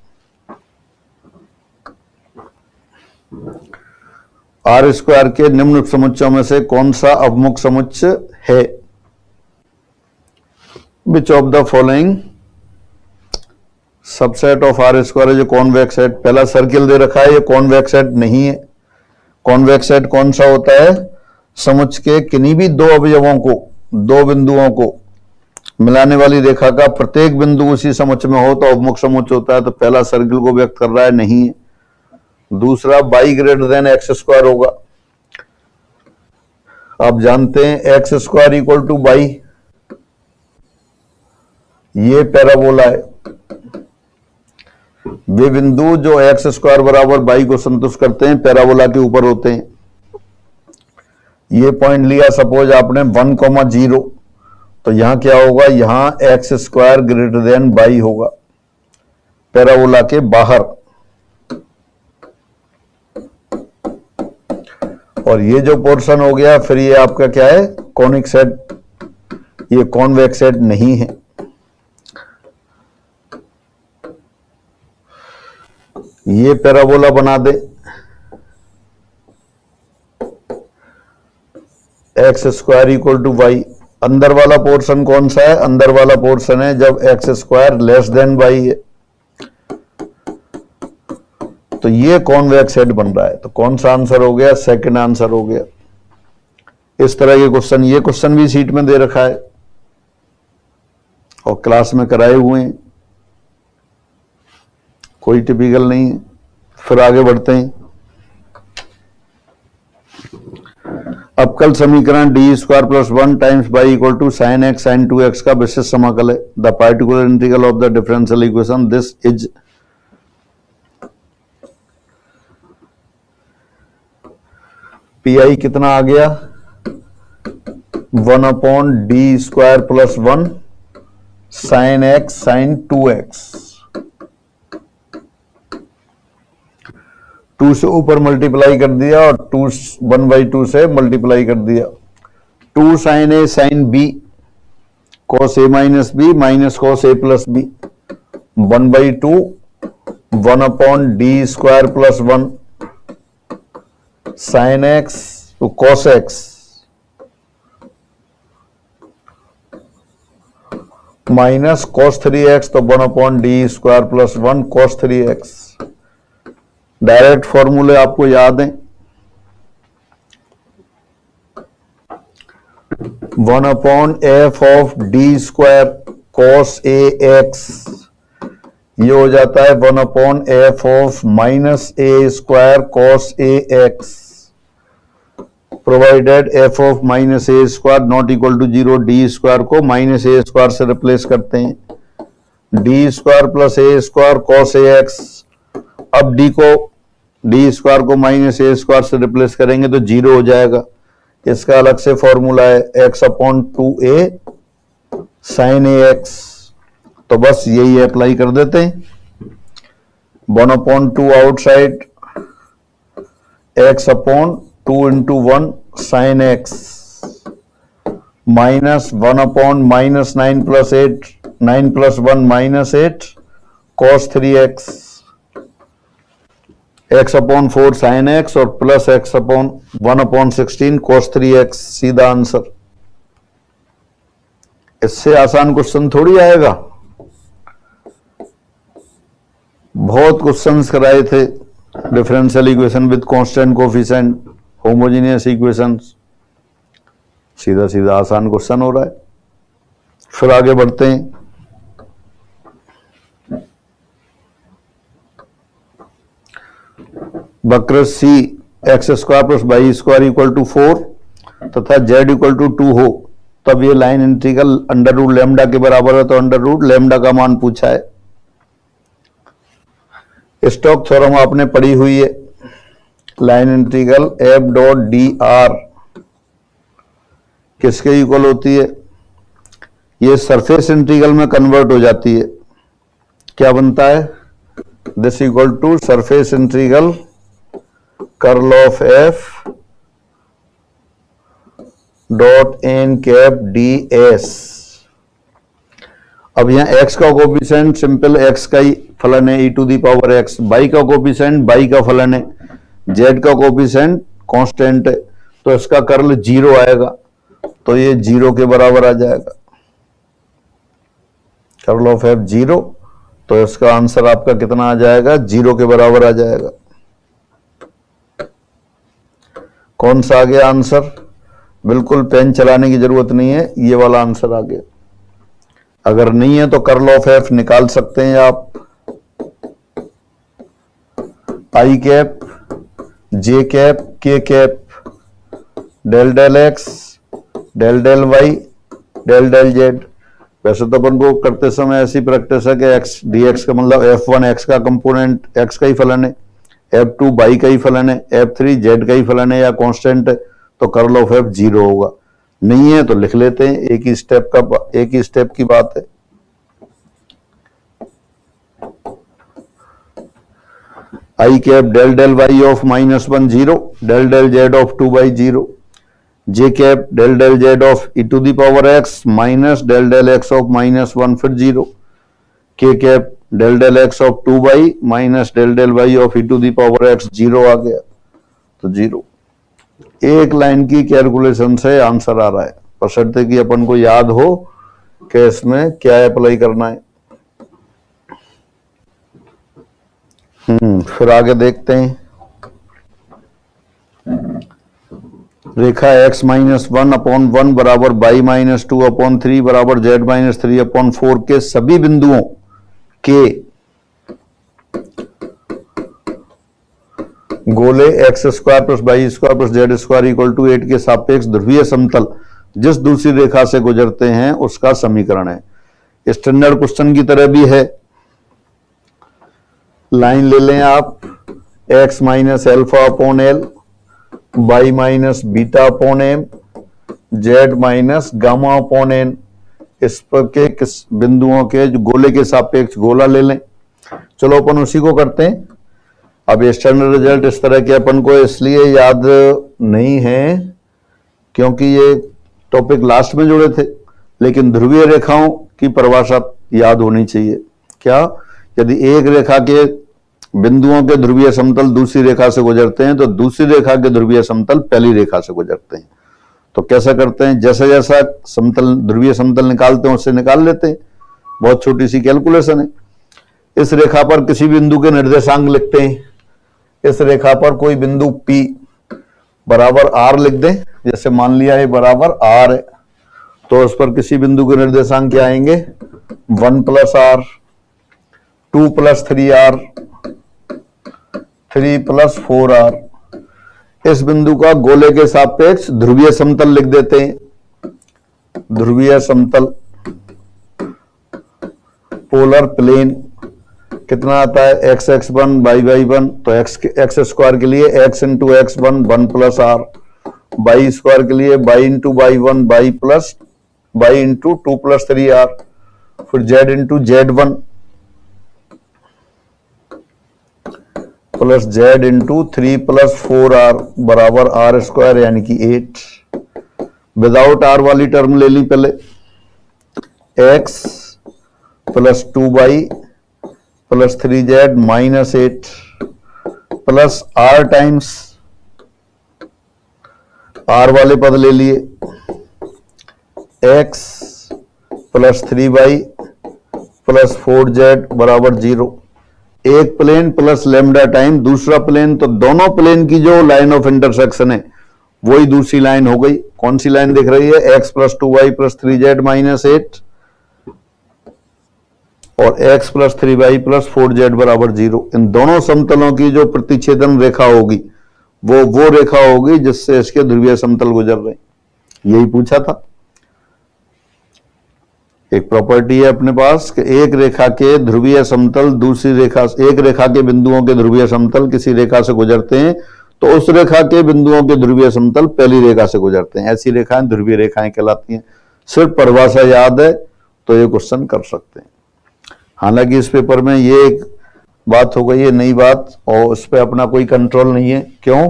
आर स्क्वायर के निम्न उपसमुच्चयों में से कौन सा अवमुख समुच्चय है? Which of the following subset of R square है जो कॉन्वेक्स सेट? पहला सर्किल दे रखा है, ये कॉन्वेक्स सेट नहीं है। कॉन्वेक्स सेट कौन सा होता है? समुच्चय के किन्हीं भी दो अवयवों को, दो बिंदुओं को मिलाने वाली रेखा का प्रत्येक बिंदु उसी समुच्चय में हो तो अवमुख समुच्चय होता है। तो पहला सर्किल को व्यक्त कर रहा है, नहीं है। दूसरा by greater than x square होगा। आप जानते हैं x square equal two by, ये पैराबोला है। वे बिंदु जो एक्स स्क्वायर बराबर बाई को संतुष्ट करते हैं पैराबोला के ऊपर होते हैं। ये पॉइंट लिया सपोज आपने 1,0, तो यहां क्या होगा? यहां x square greater than by होगा पैराबोला के बाहर। और ये जो पोर्शन हो गया फिर ये आपका क्या है? कॉनिक सेट, ये कॉन्वेक्स सेट नहीं है। ये पैराबोला बना दे, x square equal to y. अंदर वाला पोर्शन कौन सा है? अंदर वाला पोर्शन है जब x square less than y है, तो ये कॉन्वेक्स सेट बन रहा है। तो कौन सा आंसर हो गया? सेकंड आंसर हो गया। इस तरह के क्वेश्चन, ये क्वेश्चन भी सीट में दे रखा है और क्लास में कराए हुए हैं, कोई टिपिकल नहीं है। फिर आगे बढ़ते हैं। अवकल समीकरण D square plus 1 times y equal to sine x sine 2x का विशिष्ट समाकल है। The particular integral of the differential equation this is. PI कितना आ गया? 1/d square plus 1 sine x sine 2x। 2 से ऊपर मल्टीप्लाई कर दिया और 1/2 से मल्टीप्लाई कर दिया। 2 sine a sine b cos a minus b minus cos a plus b 1/2 1/d square plus 1 sine x तो cos x minus cos 3x तो 1/d square plus 1 cos 3x। Direct फॉर्मूले आपको याद हैं। 1/f of d square cos a x, ये हो जाता है 1/f of minus a square cos a x, provided f of minus a square not equal to 0। D square को माइनस ए स्क्वायर से रिप्लेस करते हैं। D square plus a square cos a x. अब डी स्क्वायर को माइनस ए स्क्वायर से रिप्लेस करेंगे तो 0 हो जाएगा। इसका अलग से फॉर्मूला है x/2a साइन ए एक्स। तो बस यही अप्लाई कर देते हैं। 1/2 outside x/2 into 1 sin x minus 1/-9 plus 8 9 plus 1 minus 8 cos 3x x/4 sin x और प्लस x/1/16 cos 3x सीधा आंसर। इससे आसान क्वेश्चन थोड़ी आएगा। बहुत क्वेश्चंस कराए थे differential equation with constant coefficient, homogeneous equations, सीधा सीधा आसान क्वेश्चन हो रहा है। फिर आगे बढ़ते हैं। वक्र C x square plus y square equal to 4 तथा जेड इक्वल टू 2 हो, तब ये line integral under root lambda के बराबर है। तो अंडर रूट लेमडा का मान पूछा है। स्टोक्स थ्योरम आपने पढ़ी हुई है। Line integral F dot D R किसके इक्वल होती है? ये सरफेस इंटीग्रल में कन्वर्ट हो जाती है। क्या बनता है? This equal to surface integral curl of F dot n cap d s. अब यहाँ x का कोफिशिएंट सिंपल x का ही फलन है e⁻x, y का कोफिशिएंट y का फलन है, z का कोफिशिएंट कांस्टेंट है, तो इसका कर्ल 0 आएगा, तो ये 0 के बराबर आ जाएगा। कर्ल ऑफ f 0, तो इसका आंसर आपका कितना आ जाएगा, 0 के बराबर आ जाएगा। कौन सा आ गया आंसर? बिल्कुल पेन चलाने की जरूरत नहीं है, ये वाला आंसर आ गया। अगर नहीं है तो कर्ल ऑफ एफ निकाल सकते हैं आप। I cap, j cap, k cap, del del x, del del y, del del z. वैसे तो अपन को करते समय ऐसी प्रैक्टिस है कि एक्स डी एक्स का मतलब F1 एक्स का कंपोनेंट एक्स का ही फलन है, F2 वाई का ही फलन है, F3 जेड का ही फलन है या कांस्टेंट है, तो कर्ल ऑफ एफ 0 होगा। नहीं है तो लिख लेते हैं, एक ही स्टेप की बात है। I cap del del y of -1 0, del del z of 2/0, j cap del del z of e⁻x minus del del x of -1 फिर 0, k cap del del x of 2y minus del del y of e⁻x 0 आ गया, तो 0। एक लाइन की कैलकुलेशन से आंसर आ रहा है, बशर्ते कि अपन को याद हो कि इसमें क्या अप्लाई करना है। फिर आगे देखते हैं। रेखा x-1/1 बराबर y-2/3 बराबर z-3/4 के सभी बिंदुओं के गोले x² + y² + z² = 8 के सापेक्ष ध्रुवीय समतल जिस दूसरी रेखा से गुजरते हैं उसका समीकरण है। स्टैंडर्ड क्वेश्चन की तरह भी है। लाइन ले लें आप, x - α/l, y - β/m, z - γ/n। इस पर के किस बिंदुओं के जो गोले के सापेक्ष गोला ले लें। चलो अपन उसी को करते हैं। अब स्टैंडर्ड रिजल्ट इस तरह के अपन को इसलिए याद नहीं है क्योंकि ये टॉपिक लास्ट में जुड़े थे, लेकिन ध्रुवीय रेखाओं की परिभाषा याद होनी चाहिए। क्या? यदि एक रेखा के बिंदुओं के ध्रुवीय समतल दूसरी रेखा से गुजरते हैं तो दूसरी रेखा के ध्रुवीय समतल पहली रेखा से गुजरते हैं। तो कैसा करते हैं? जैसा जैसा समतल ध्रुवीय समतल निकालते हैं उससे निकाल लेते हैं। बहुत छोटी सी कैलकुलेशन है। इस रेखा पर किसी बिंदु के निर्देशांक लिखते हैं। इस रेखा पर कोई बिंदु P बराबर R लिख दें। जैसे मान लिया है बराबर R है, तो उस पर किसी बिंदु के निर्देशांक क्या आएंगे? 1 + R, 2 + 3R, 3 + 4R। इस बिंदु का गोले के सापेक्ष ध्रुवीय समतल लिख देते हैं। ध्रुवीय समतल पोलर प्लेन कितना आता है? x(x1) y(y1), तो x² के लिए x × x1 1 + R, y² के लिए y × y1 y + y × 2 + 3R, फिर z × z1 plus z × 3 + 4R बराबर R² यानी कि 8। विदाउट R वाली टर्म ले ली पहले। x + 2y + 3z - 8 plus R times R वाले पद ले लिए। x + 3y + 4z बराबर 0। एक प्लेन प्लस लैम्डा टाइम दूसरा प्लेन, तो दोनों प्लेन की जो लाइन ऑफ इंटरसेक्शन है वही दूसरी लाइन हो गई। कौन सी लाइन दिख रही है? x + 2y + 3z - 8 और x + 3y + 4z बराबर 0। इन दोनों समतलों की जो प्रतिच्छेदन रेखा होगी वो रेखा होगी जिससे इसके ध्रुवीय समतल गुजर रहे। यही पूछा था। एक प्रॉपर्टी है अपने पास कि एक रेखा के ध्रुवीय समतल दूसरी रेखा, एक रेखा के बिंदुओं के ध्रुवीय समतल किसी रेखा से गुजरते हैं तो उस रेखा के बिंदुओं के ध्रुवीय समतल पहली रेखा से गुजरते हैं। ऐसी रेखाएं ध्रुवीय रेखाएं कहलाती हैं। सिर्फ परिभाषा याद है तो ये क्वेश्चन कर सकते हैं। हालांकि इस पेपर में ये एक बात हो गई है नई बात, और उस पर अपना कोई कंट्रोल नहीं है। क्यों?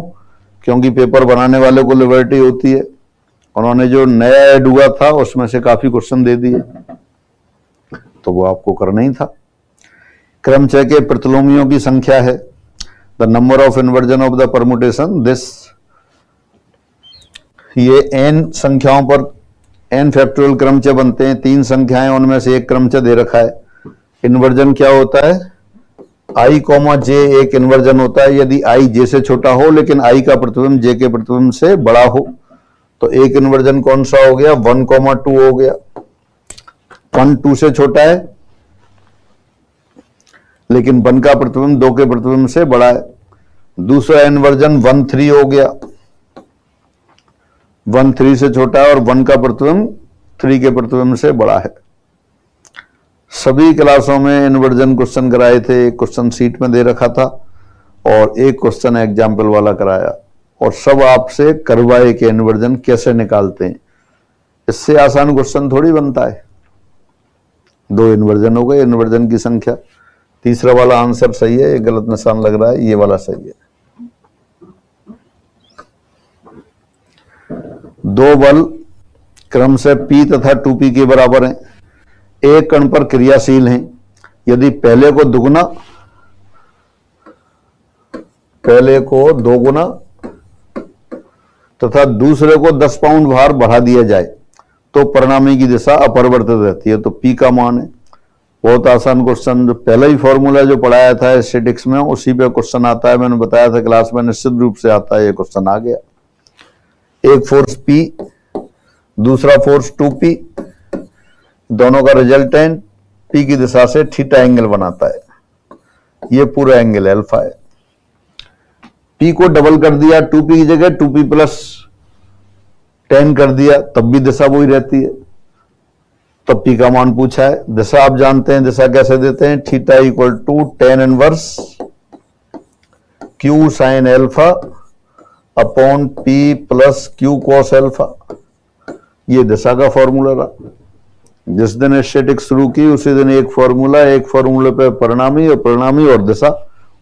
क्योंकि पेपर बनाने वाले को लिबर्टी होती है, उन्होंने जो नया ऐड हुआ था उसमें से काफी क्वेश्चन दे दिए, तो वो आपको करना ही था। क्रमचय के प्रतिलोमियों की संख्या है, the number of inversion of the permutation this. ये n संख्याओं पर n फैक्टोरियल क्रमचय बनते हैं, 3 संख्याएं उनमें से एक क्रमचय दे रखा है। इन्वर्जन क्या होता है, i, j एक इन्वर्जन होता है यदि i j से छोटा हो लेकिन i का प्रतिबिंब j के प्रतिबिंब से बड़ा हो। तो एक इन्वर्जन कौन सा हो गया, 1, 2 हो गया। 1 2 से छोटा है लेकिन 1 का प्रतिबिंब 2 के प्रतिबिंब से बड़ा है। दूसरा इन्वर्जन 1 3 हो गया, 1 3 से छोटा है और 1 का प्रतिबिंब 3 के प्रतिबिंब से बड़ा है। सभी क्लासों में इन्वर्जन क्वेश्चन कराए थे, एक क्वेश्चन सीट में दे रखा था और एक क्वेश्चन एग्जाम्पल वाला कराया, और सब आपसे करवाए कि इन्वर्जन कैसे निकालते हैं। इससे आसान क्वेश्चन थोड़ी बनता है। 2 इन्वर्जन हो गए, इन्वर्जन की संख्या। तीसरा वाला आंसर सही है, ये गलत निशान लग रहा है, ये वाला सही है। 2 बल क्रम से P तथा 2P के बराबर हैं, एक कण पर क्रियाशील हैं। यदि पहले को 2 गुना तथा दूसरे को 10 पाउंड भार बढ़ा दिया जाए तो परिणामी की दिशा अपरिवर्तित रहती है। तो P का मान है। बहुत आसान क्वेश्चन, जो पहला ही फॉर्मूला जो पढ़ाया था स्टैटिक्स में उसी पे क्वेश्चन आता है। मैंने बताया था क्लास में निश्चित रूप से आता है, ये क्वेश्चन आ गया। एक फोर्स P, दूसरा फोर्स 2P, दोनों का रिजल्टेंट P की दिशा से थीटा एंगल बनाता है। ये पूरा एंगल अल्फा है। P को डबल कर दिया, 2P की जगह 2P प्लस 10 कर दिया, तब भी दिशा वही रहती है। तब P का मान पूछा है। दिशा आप जानते हैं, दिशा कैसे देते हैं, theta equal to tan inverse Q sine alpha upon P plus Q cos alpha. ये दिशा का फॉर्मूला रहा। जिस दिन स्टैटिक्स शुरू की उसी दिन एक फॉर्मूले पे परिणामी और दिशा,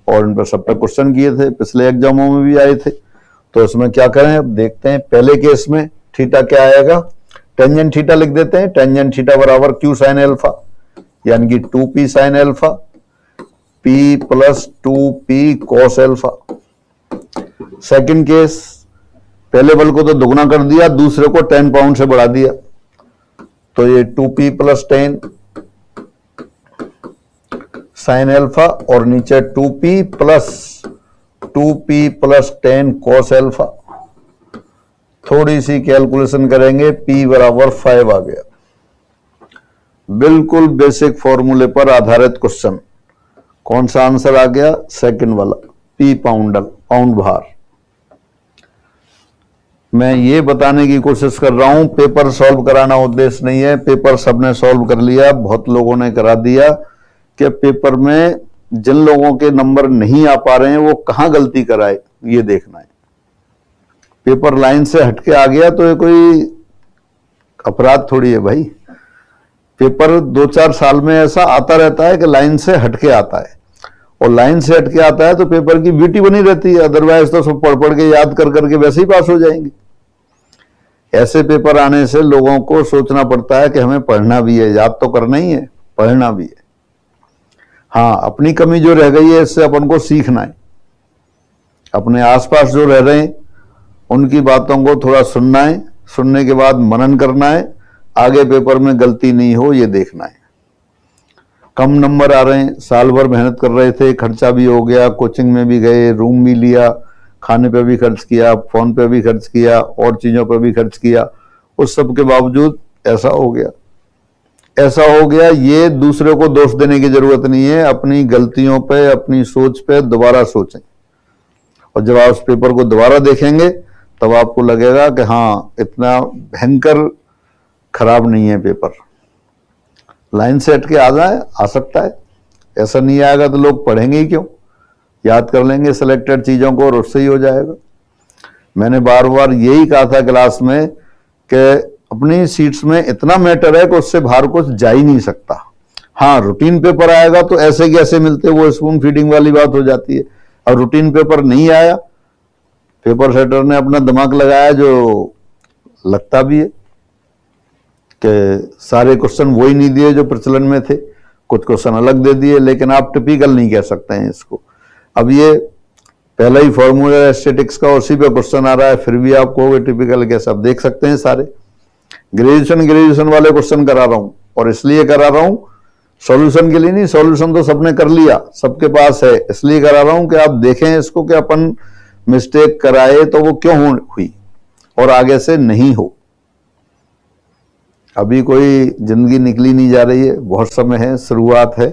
और इन पर सब पे क्वेश्चन किए थे, पिछले एग्जामों में भी आए थे। तो इसमें क्या करें, अब देखते हैं। पहले केस में थीटा क्या आएगा, टेंजेंट थीटा लिख देते हैं। टेंजेंट थीटा बराबर Q साइन एल्फा, यानी कि 2P sine alpha P plus 2P cos alpha. Second case, पहले बल को तो दुगना कर दिया, दूसरे को 10 पाउंड से बढ़ा दिया, तो ये 2P प्लस 10 साइन एल्फा और नीचे 2P प्लस 10 कॉस एल्फा। थोड़ी सी कैलकुलेशन करेंगे, P बराबर 5 आ गया। बिल्कुल बेसिक फॉर्मूले पर आधारित क्वेश्चन। कौन सा आंसर आ गया, सेकंड वाला, P पाउंड भार। मैं ये बताने की कोशिश कर रहा हूं, पेपर सॉल्व कराना उद्देश्य नहीं है। पेपर सबने सॉल्व कर लिया, बहुत लोगों ने करा दिया। कि पेपर में जिन लोगों के नंबर नहीं आ पा रहे हैं वो कहां गलती कराए, ये देखना है। पेपर लाइन से हटके आ गया तो ये कोई अपराध थोड़ी है भाई। पेपर 2-4 साल में ऐसा आता रहता है कि लाइन से हटके आता है, और लाइन से हटके आता है तो पेपर की ब्यूटी बनी रहती है। अदरवाइज तो सब पढ़ पढ़ के याद कर करके वैसे ही पास हो जाएंगे। ऐसे पेपर आने से लोगों को सोचना पड़ता है कि हमें पढ़ना भी है, याद तो करना ही है, पढ़ना भी है। हाँ, अपनी कमी जो रह गई है इससे अपन को सीखना है। अपने आसपास जो रह रहे हैं उनकी बातों को थोड़ा सुनना है, सुनने के बाद मनन करना है, आगे पेपर में गलती नहीं हो ये देखना है। कम नंबर आ रहे हैं, साल भर मेहनत कर रहे थे, खर्चा भी हो गया, कोचिंग में भी गए, रूम भी लिया, खाने पे भी खर्च किया, फोन पे भी खर्च किया, और चीजों पे भी खर्च किया, उस सब के बावजूद ऐसा हो गया। ये दूसरे को दोष देने की जरूरत नहीं है। अपनी गलतियों पे, अपनी सोच पे दोबारा सोचें, और जब आप उस पेपर को दोबारा देखेंगे तब आपको लगेगा कि हाँ, इतना भयंकर खराब नहीं है पेपर। लाइन से हट के आ सकता है, ऐसा नहीं आएगा तो लोग पढ़ेंगे ही क्यों, याद कर लेंगे सिलेक्टेड चीजों को और उससे ही हो जाएगा। मैंने बार बार यही कहा था क्लास में कि अपनी सीट्स में इतना मैटर है कि उससे बाहर कुछ जा ही नहीं सकता। हाँ, रूटीन पेपर आएगा तो ऐसे कैसे मिलते, वो स्पून फीडिंग वाली बात हो जाती है। और रूटीन पेपर नहीं आया, पेपर सेटर ने अपना दिमाग लगाया, जो लगता भी है कि सारे क्वेश्चन वही नहीं दिए जो प्रचलन में थे, कुछ क्वेश्चन अलग दे दिए, लेकिन आप टिपिकल नहीं कह सकते हैं इसको। अब ये पहला ही फॉर्मूला स्टैटिक्स का, उसी पे क्वेश्चन आ रहा है, फिर भी आप कहोगे टिपिकल कैसे? आप देख सकते हैं सारे ग्रेजुएशन वाले क्वेश्चन करा रहा हूं, और इसलिए करा रहा हूं सॉल्यूशन के लिए नहीं, सॉल्यूशन तो सबने कर लिया, सबके पास है, इसलिए करा रहा हूं कि आप देखें इसको कि अपन मिस्टेक कराए तो वो क्यों हुई और आगे से नहीं हो। अभी कोई जिंदगी निकली नहीं जा रही है, बहुत समय है, शुरुआत है।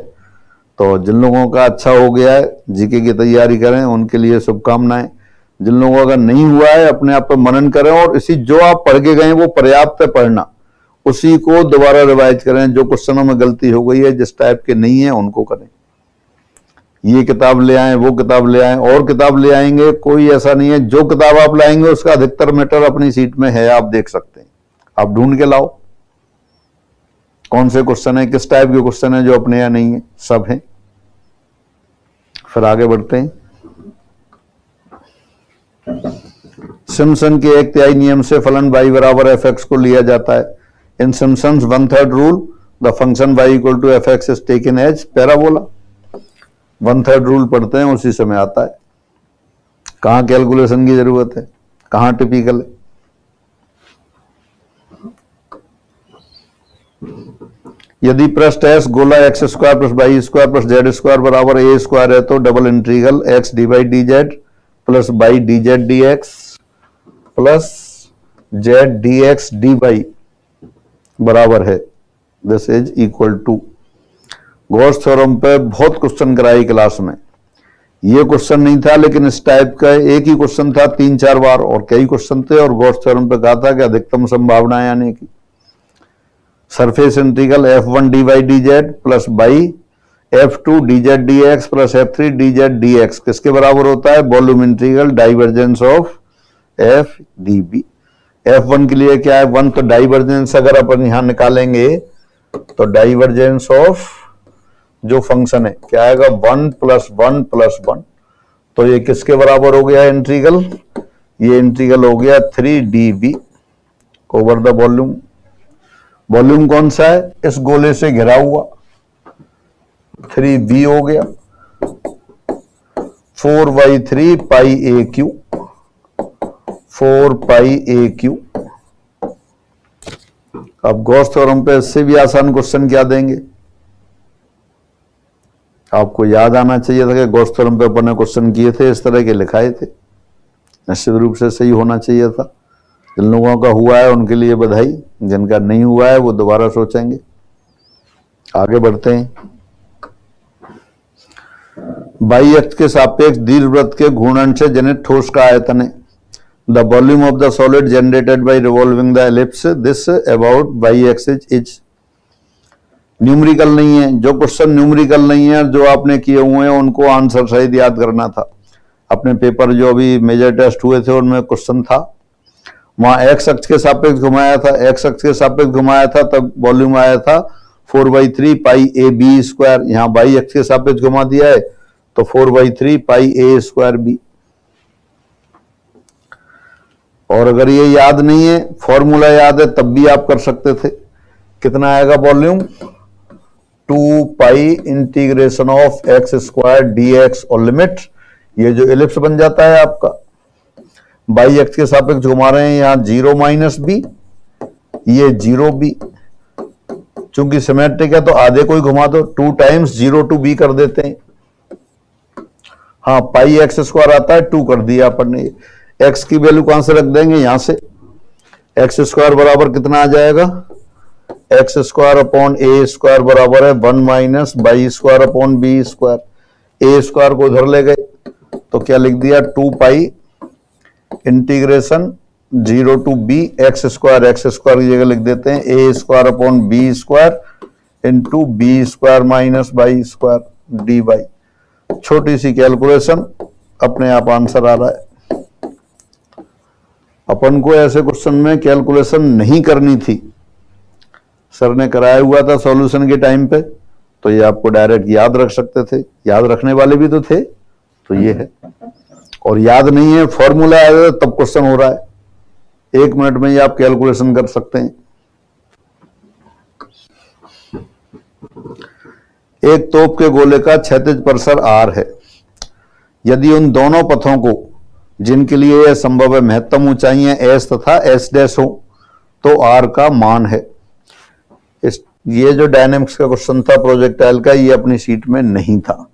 तो जिन लोगों का अच्छा हो गया है, जीके की तैयारी करें, उनके लिए शुभकामनाएं। जिन लोगों का नहीं हुआ है, अपने आप पर मनन करें, और इसी जो आप पढ़ के गए वो पर्याप्त है पढ़ना, उसी को दोबारा रिवाइज करें। जो क्वेश्चनों में गलती हो गई है, जिस टाइप के नहीं है, उनको करें। ये किताब ले आए, वो किताब ले आए, और किताब ले आएंगे, कोई ऐसा नहीं है। जो किताब आप लाएंगे उसका अधिकतर मैटर अपनी सीट में है, आप देख सकते हैं। आप ढूंढ के लाओ कौन से क्वेश्चन है, किस टाइप के क्वेश्चन है जो अपने यहाँ नहीं है, सब है। फिर आगे बढ़ते हैं। सिम्पसन के एक तिहाई नियम से फलन y बराबर fx को लिया जाता है। In Simpson's 1/3 rule the function y equal to fx is taken as parabola. 1/3 rule पढ़ते हैं, उसी समय आता है। कहां कैलकुलेशन की जरूरत है, कहां टिपिकल है। यदि पृष्ठ S गोला x square plus y square plus z square बराबर a स्क्वायर है, तो double integral x dy dz plus y dz dx plus z dx dy बराबर है, this is equal to. Gauss theorem पे बहुत क्वेश्चन कराई क्लास में। ये क्वेश्चन नहीं था, लेकिन इस टाइप का एक ही क्वेश्चन था 3-4 बार, और कई क्वेश्चन थे, और गॉस थ्योरम पे कहा था कि अधिकतम संभावनाएं आने की। Surface integral f1 dy dz plus by f2 dz dx plus f3 dz dx किसके बराबर होता है? Volume integral divergence of f db। f1 के लिए क्या है? 1, तो डाइवर्जेंस अगर अपन यहां निकालेंगे तो डाइवर्जेंस ऑफ जो फंक्शन है क्या आएगा? 1 + 1 + 1। तो ये किसके बराबर हो गया इंटीग्रल? ये इंटीग्रल हो गया 3db over the volume. Volume कौन सा है? इस गोले से घिरा हुआ, 3b हो गया 4/3 पाई AQ, 4 पाई AQ। अब गॉस थ्योरम पे इससे भी आसान क्वेश्चन क्या देंगे? आपको याद आना चाहिए था कि गॉस थ्योरम पे अपन ने क्वेश्चन किए थे, इस तरह के लिखाए थे, निश्चित रूप से सही होना चाहिए था। जिन लोगों का हुआ है उनके लिए बधाई, जिनका नहीं हुआ है वो दोबारा सोचेंगे। आगे बढ़ते हैं। बाई अक्ष के सापेक्ष दीर्घवृत्त के घूर्णन से जनित ठोस का आयतन है। The volume of the solid generated by revolving the ellipse this about by axis is. Numerical नहीं है, जो क्वेश्चन न्यूमेरिकल नहीं है, जो आपने किए हुए हैं उनको आंसर सहित याद करना था। अपने पेपर जो अभी मेजर टेस्ट हुए थे उनमें क्वेश्चन था, वहां एक्स अक्ष के सापेक्ष घुमाया था, एक्स अक्ष के सापेक्ष घुमाया था, तब वॉल्यूम आया था 4/3 पाई AB स्क्वायर। यहां बाई अक्ष के सापेक्ष घुमा दिया है तो 4/3 पाई A स्क्वायर B। और अगर ये याद नहीं है, फॉर्मूला याद है, तब भी आप कर सकते थे। कितना आएगा volume? 2 pi integration of x square dx और लिमिट, ये जो एलिप्स बन जाता है आपका, बाई एक्स के सापेक्ष घुमा रहे हैं, यहां 0 - b, ये 0b। चूंकि सिमेट्रिक है तो आधे को ही घुमा दो, 2 टाइम्स 0 to b कर देते हैं। हाँ, पाई एक्स स्क्वायर आता है, 2 कर दिया अपन ने। एक्स की वैल्यू कहां से रख देंगे? यहां से। एक्स स्क्वायर बराबर कितना आ जाएगा? X square upon a square बराबर है 1 - y square upon b square. A square को उधर ले गए तो क्या लिख दिया? 2 pi integration 0 to b x square की जगह लिख देते हैं a square upon b square into b square minus y square d y. छोटी सी कैलकुलेशन, अपने आप आंसर आ रहा है। अपन को ऐसे क्वेश्चन में कैलकुलेशन नहीं करनी थी, सर ने कराया हुआ था सॉल्यूशन के टाइम पे, तो ये आपको डायरेक्ट याद रख सकते थे। याद रखने वाले भी तो थे, तो ये है। और याद नहीं है, फॉर्मूला आया तब क्वेश्चन हो रहा है। 1 मिनट में ही आप कैलकुलेशन कर सकते हैं। एक तोप के गोले का क्षैतिज परिसर r है। यदि उन दोनों पथों को, जिनके लिए यह संभव है, महत्तम ऊंचाइयां s तथा s डैश हो, तो r का मान है। ये जो डायनेमिक्स का क्वेश्चन था प्रोजेक्टाइल का, ये अपनी सीट में नहीं था,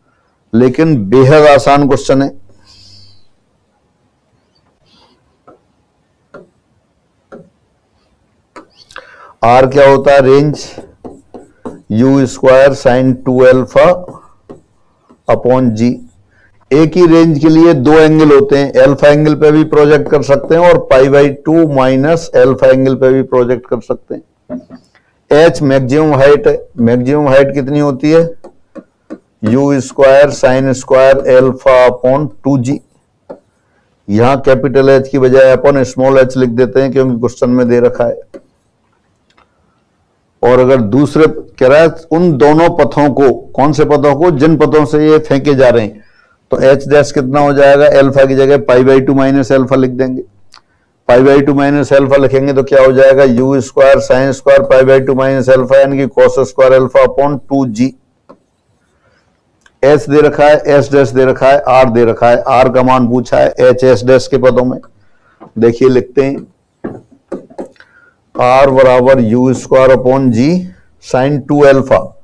लेकिन बेहद आसान क्वेश्चन है। r क्या होता है? Range u square sine 2α upon g। एक ही रेंज के लिए दो एंगल होते हैं, अल्फा एंगल पे भी प्रोजेक्ट कर सकते हैं और π/2 माइनस अल्फा एंगल पे भी प्रोजेक्ट कर सकते हैं। h मैक्सिमम हाइट है। मैक्सिमम हाइट कितनी होती है? u square sine square alpha upon 2g। यहां कैपिटल H की बजाय अपन स्मॉल h लिख देते हैं क्योंकि क्वेश्चन में दे रखा है। और अगर दूसरे कह रहा है उन दोनों पथों को, कौन से पथों को? जिन पथों से ये फेंके जा रहे हैं, तो h डैश कितना हो जाएगा? अल्फा की जगह π/2 माइनस अल्फा लिख देंगे। π/2 माइनस अल्फा लिखेंगे तो क्या हो जाएगा? u square sine square π/2 minus alpha यानी कि cos square alpha upon 2g। h दे रखा है, s डैश दे रखा है, r दे रखा है। r का मान पूछा है h s डैश के पदों में। देखिए लिखते हैं, r बराबर u square upon g sine 2 alpha,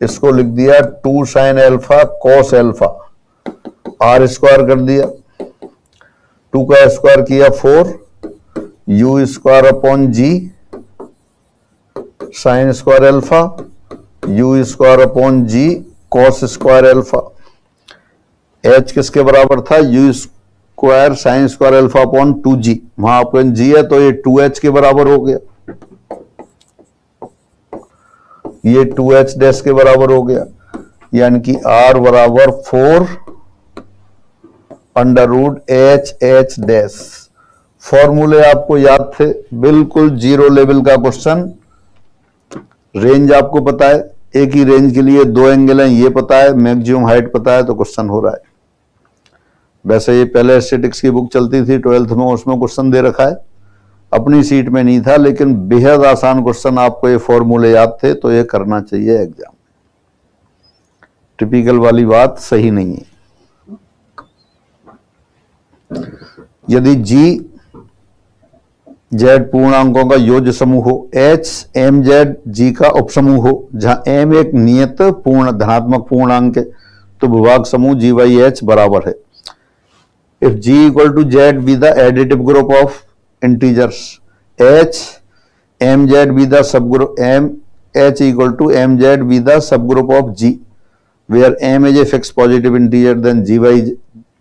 इसको लिख दिया 2 sine alpha cos alpha, r स्क्वायर कर दिया, 2 का स्क्वायर किया 4, u square upon g sine square alpha, u square upon g cos square alpha. h किसके बराबर था? u square sine square alpha upon 2g। वहां अपन g है तो ये 2h के बराबर हो गया, ये 2h डैश के बराबर हो गया, यानी कि r बराबर 4 अंडर रूट h डैश। फॉर्मूले आपको याद थे, बिल्कुल जीरो लेवल का क्वेश्चन। रेंज आपको पता है, एक ही रेंज के लिए दो एंगल हैं, ये पता है, मैक्सिमम हाइट पता है, तो क्वेश्चन हो रहा है। वैसे ये पहले स्टैटिक्स की बुक चलती थी 12th में, उसमें क्वेश्चन दे रखा है, अपनी सीट में नहीं था, लेकिन बेहद आसान क्वेश्चन। आपको ये फॉर्मूले याद थे तो ये करना चाहिए एग्जाम। टिपिकल वाली बात सही नहीं है। यदि g z पूर्णांकों का योज्य समूह हो, h m z g का उपसमूह हो, जहां m एक नियत पूर्ण धनात्मक पूर्णांक है, तो विभाग समूह g/h बराबर है। If g equal to z be the additive group of integers, h mz be the subgroup, h equal to mz be the subgroup of g, where m is a fixed positive integer,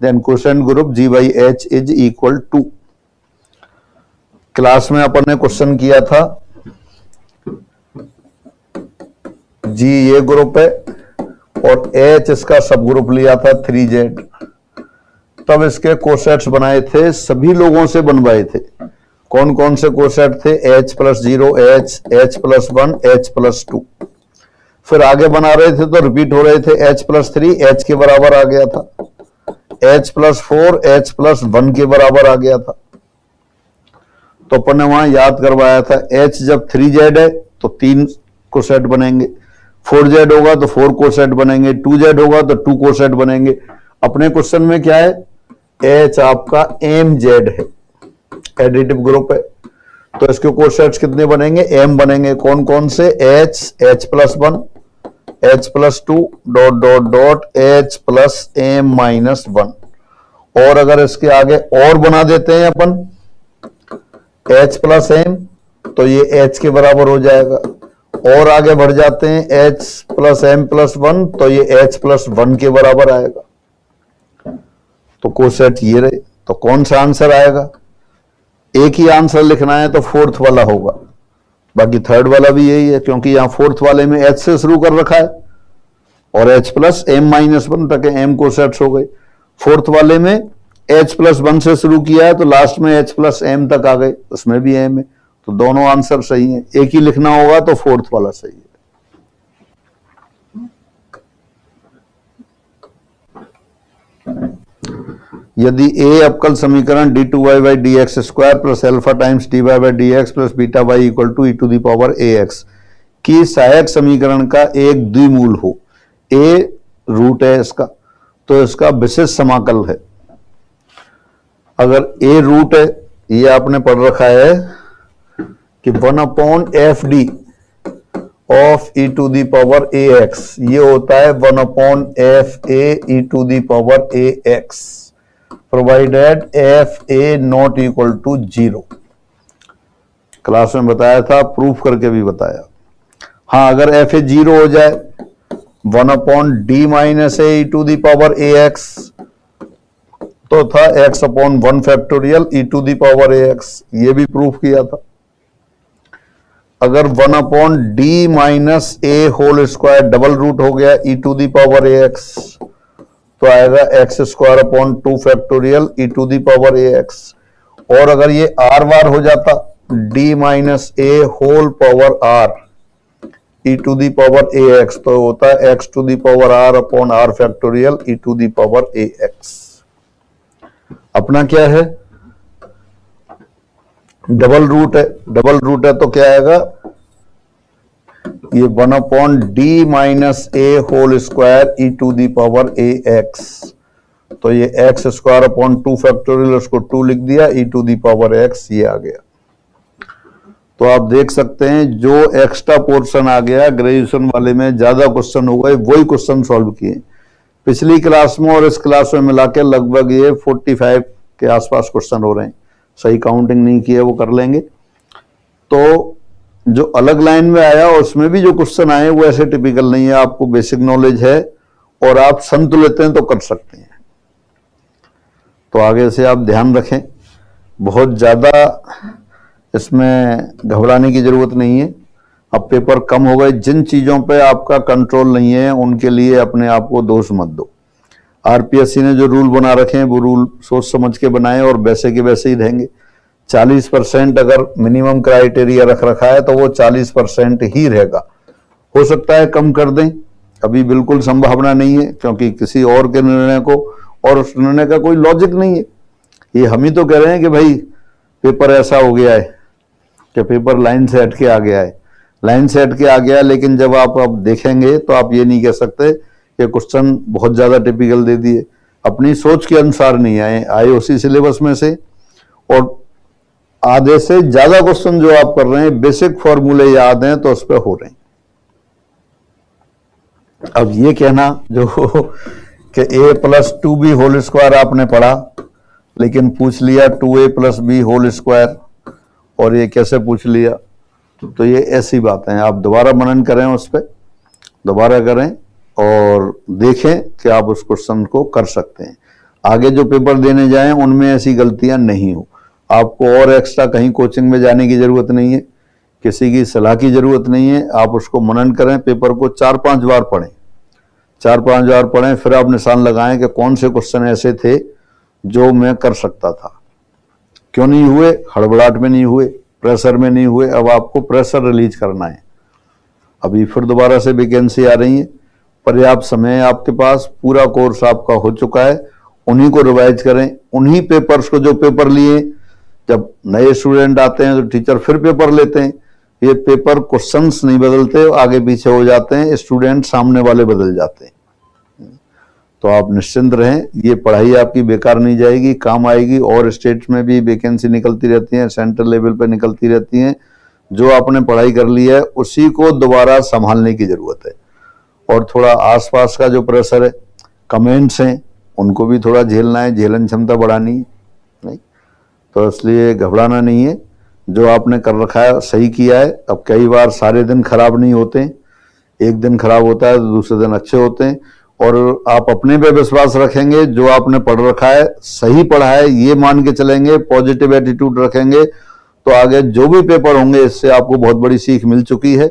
then quotient group g/h is equal to। Class में अपन ने क्वेश्चन किया था, g ये ग्रुप है और h इसका सब ग्रुप लिया था 3z। तब इसके कोसेट्स बनाए थे, सभी लोगों से बनवाए थे। कौन कौन से कोसेट थे? h+0, h+1, h+2। फिर आगे बना रहे थे तो रिपीट हो रहे थे, h+3 h के बराबर आ गया था, h+4 h+1 के बराबर आ गया था। तो अपन ने वहां याद करवाया था, h जब 3z है तो 3 कोसेट बनेंगे, 4z होगा तो 4 कोसेट बनेंगे, 2z होगा तो 2 कोसेट बनेंगे। अपने क्वेश्चन में क्या है? h आपका mz है, एडिटिव ग्रुप है, तो इसके कोसेट्स कितने बनेंगे? m बनेंगे। कौन कौन से? h, h+1, h+2 dot dot dot h+m-1। और अगर इसके आगे और बना देते हैं अपन h+m, तो ये h के बराबर हो जाएगा। और आगे बढ़ जाते हैं h+m+1, तो ये h+1 के बराबर आएगा। तो कोसेट ये रहे, तो कौन सा आंसर आएगा? एक ही आंसर लिखना है तो फोर्थ वाला होगा, बाकी थर्ड वाला भी यही है, क्योंकि यहां फोर्थ वाले में h से शुरू कर रखा है और h+m-1 तक m कोसेट्स हो गए। फोर्थ वाले में h+1 से शुरू किया है तो लास्ट में h+m तक आ गए, उसमें भी m है, तो दोनों आंसर सही हैं। एक ही लिखना होगा तो फोर्थ वाला सही है। यदि ए अवकल समीकरण d2y d x square plus alpha times dy by d x plus beta y equal to e⁴ax की सहायक समीकरण का एक द्विमूल हो, ए रूट है इसका, तो इसका विशेष समाकल है। अगर ए रूट है, ये आपने पढ़ रखा है कि 1/fd ऑफ e⁴ax, ये होता है 1/fa e⁴ax provided fa not equal to 0। Class में बताया था, प्रूफ करके भी बताया। हाँ, अगर fa 0 हो जाए 1/d माइनस a e⁴ax तो था x/1 फैक्टोरियल e⁴ax, ये भी प्रूफ किया था। अगर 1/d minus a whole square double root हो गया e⁴ax तो आएगा x²/2 फैक्टोरियल e⁴ax। और अगर ये r बार हो जाता d minus a whole power r e⁴ax तो होता है x⁴r/r फैक्टोरियल e⁴ax। अपना क्या है, डबल रूट है, डबल रूट है तो क्या आएगा, ये 1/d minus a whole square e⁴ax, तो ये x²/2 फैक्टोरियल, उसको 2 लिख दिया, e⁴x ये आ गया। तो आप देख सकते हैं जो एक्स्ट्रा पोर्शन आ गया ग्रेजुएशन वाले में, ज्यादा क्वेश्चन हो गए, वही क्वेश्चन सॉल्व किए। पिछली क्लास में और इस क्लास में मिला के लगभग ये 45 के आसपास क्वेश्चन हो रहे हैं। सही काउंटिंग नहीं की है, वो कर लेंगे। तो जो अलग लाइन में आया उसमें भी जो क्वेश्चन आए वो ऐसे टिपिकल नहीं है, आपको बेसिक नॉलेज है और आप संतुलित हैं तो कर सकते हैं। तो आगे से आप ध्यान रखें, बहुत ज्यादा इसमें घबराने की जरूरत नहीं है। अब पेपर कम हो गए, जिन चीजों पे आपका कंट्रोल नहीं है उनके लिए अपने आप को दोष मत दो। आरपीएससी ने जो रूल बना रखे हैं वो रूल सोच समझ के बनाए और वैसे के वैसे ही रहेंगे। 40% अगर मिनिमम क्राइटेरिया रख रखा है तो वो 40% ही रहेगा। हो सकता है कम कर दें, अभी बिल्कुल संभावना नहीं है, क्योंकि किसी और के निर्णय को, और उस निर्णय का कोई लॉजिक नहीं है। ये हम ही तो कह रहे हैं कि भाई पेपर ऐसा हो गया है कि पेपर लाइन से हट के आ गया है, लाइन से हट के आ गया, लेकिन जब आप अब देखेंगे तो आप ये नहीं कह सकते कि क्वेश्चन बहुत ज्यादा टिपिकल दे दिए। अपनी सोच के अनुसार नहीं आए उसी सिलेबस में से, और आधे से ज्यादा क्वेश्चन जो आप कर रहे हैं बेसिक फॉर्मूले याद हैं तो उस पर हो रहे हैं। अब ये कहना जो कि a+2b होल स्क्वायर आपने पढ़ा, लेकिन पूछ लिया 2a+b होल स्क्वायर, और ये कैसे पूछ लिया, तो ये ऐसी बातें हैं। आप दोबारा मनन करें, उस पर दोबारा करें और देखें कि आप उस क्वेश्चन को कर सकते हैं। आगे जो पेपर देने जाएं उनमें ऐसी गलतियां नहीं हो। आपको और एक्स्ट्रा कहीं कोचिंग में जाने की जरूरत नहीं है, किसी की सलाह की जरूरत नहीं है। आप उसको मनन करें, पेपर को 4-5 बार पढ़ें, 4-5 बार पढ़ें, फिर आप निशान लगाएं कि कौन से क्वेश्चन ऐसे थे जो मैं कर सकता था, क्यों नहीं हुए, हड़बड़ाहट में नहीं हुए, प्रेशर में नहीं हुए। अब आपको प्रेशर रिलीज करना है। अभी फिर दोबारा से वैकेंसी आ रही है, पर्याप्त समय है आपके पास, पूरा कोर्स आपका हो चुका है, उन्हीं को रिवाइज करें, उन्हीं पेपर्स को जो पेपर लिए। जब नए स्टूडेंट आते हैं तो टीचर फिर पेपर लेते हैं, ये पेपर क्वेश्चंस नहीं बदलते, आगे पीछे हो जाते हैं, स्टूडेंट सामने वाले बदल जाते हैं। तो आप निश्चिंत रहें, ये पढ़ाई आपकी बेकार नहीं जाएगी, काम आएगी। और स्टेट्स में भी वैकेंसी निकलती रहती हैं, सेंट्रल लेवल पे निकलती रहती हैं। जो आपने पढ़ाई कर ली है उसी को दोबारा संभालने की जरूरत है। और थोड़ा आसपास का जो प्रेशर है, कमेंट्स हैं, उनको भी थोड़ा झेलना है, झेलन क्षमता बढ़ानी है, नहीं तो इसलिए घबराना नहीं है। जो आपने कर रखा है सही किया है। अब कई बार सारे दिन खराब नहीं होते, एक दिन खराब होता है तो दूसरे दिन अच्छे होते हैं। और आप अपने पे विश्वास रखेंगे, जो आपने पढ़ रखा है सही पढ़ा है ये मान के चलेंगे, पॉजिटिव एटीट्यूड रखेंगे, तो आगे जो भी पेपर होंगे इससे आपको बहुत बड़ी सीख मिल चुकी है।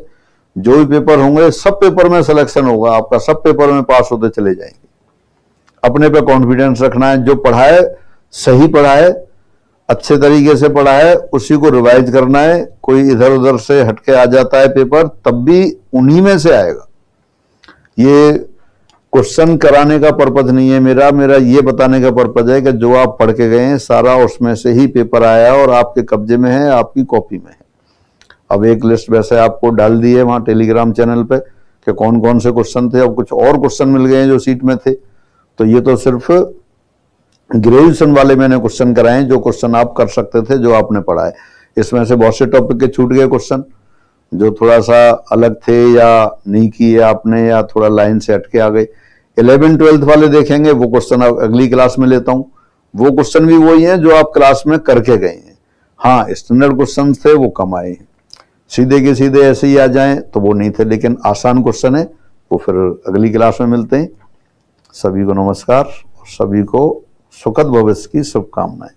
जो भी पेपर होंगे सब पेपर में सिलेक्शन होगा आपका, सब पेपर में पास होते चले जाएंगे। अपने पे कॉन्फिडेंस रखना है, जो पढ़ा है सही पढ़ा है, अच्छे तरीके से पढ़ा है, उसी को रिवाइज करना है। कोई इधर उधर से हटके आ जाता है पेपर, तब भी उन्हीं में से आएगा। ये क्वेश्चन कराने का पर्पज नहीं है मेरा मेरा ये बताने का पर्पज है कि जो आप पढ़ के गए हैं सारा उसमें से ही पेपर आया और आपके कब्जे में है, आपकी कॉपी में है। अब एक लिस्ट वैसे आपको डाल दी है वहां टेलीग्राम चैनल पे कि कौन कौन से क्वेश्चन थे। अब कुछ और क्वेश्चन मिल गए हैं जो सीट में थे, तो ये तो सिर्फ ग्रेजुएशन वाले मैंने क्वेश्चन कराए, जो क्वेश्चन आप कर सकते थे, जो आपने पढ़ा है। इसमें से बहुत से टॉपिक के छूट गए क्वेश्चन जो थोड़ा सा अलग थे या नहीं किए आपने, या थोड़ा लाइन से हटके आ गए। 11th-12th वाले देखेंगे, वो क्वेश्चन अगली क्लास में लेता हूं। वो क्वेश्चन भी वही हैं जो आप क्लास में करके गए हैं। हाँ, स्टैंडर्ड क्वेश्चन थे वो कम आए हैं, सीधे के सीधे ऐसे ही आ जाएं तो वो नहीं थे, लेकिन आसान क्वेश्चन है वो फिर अगली क्लास में मिलते हैं। सभी को नमस्कार, सभी को सुखद भविष्य की शुभकामनाएं।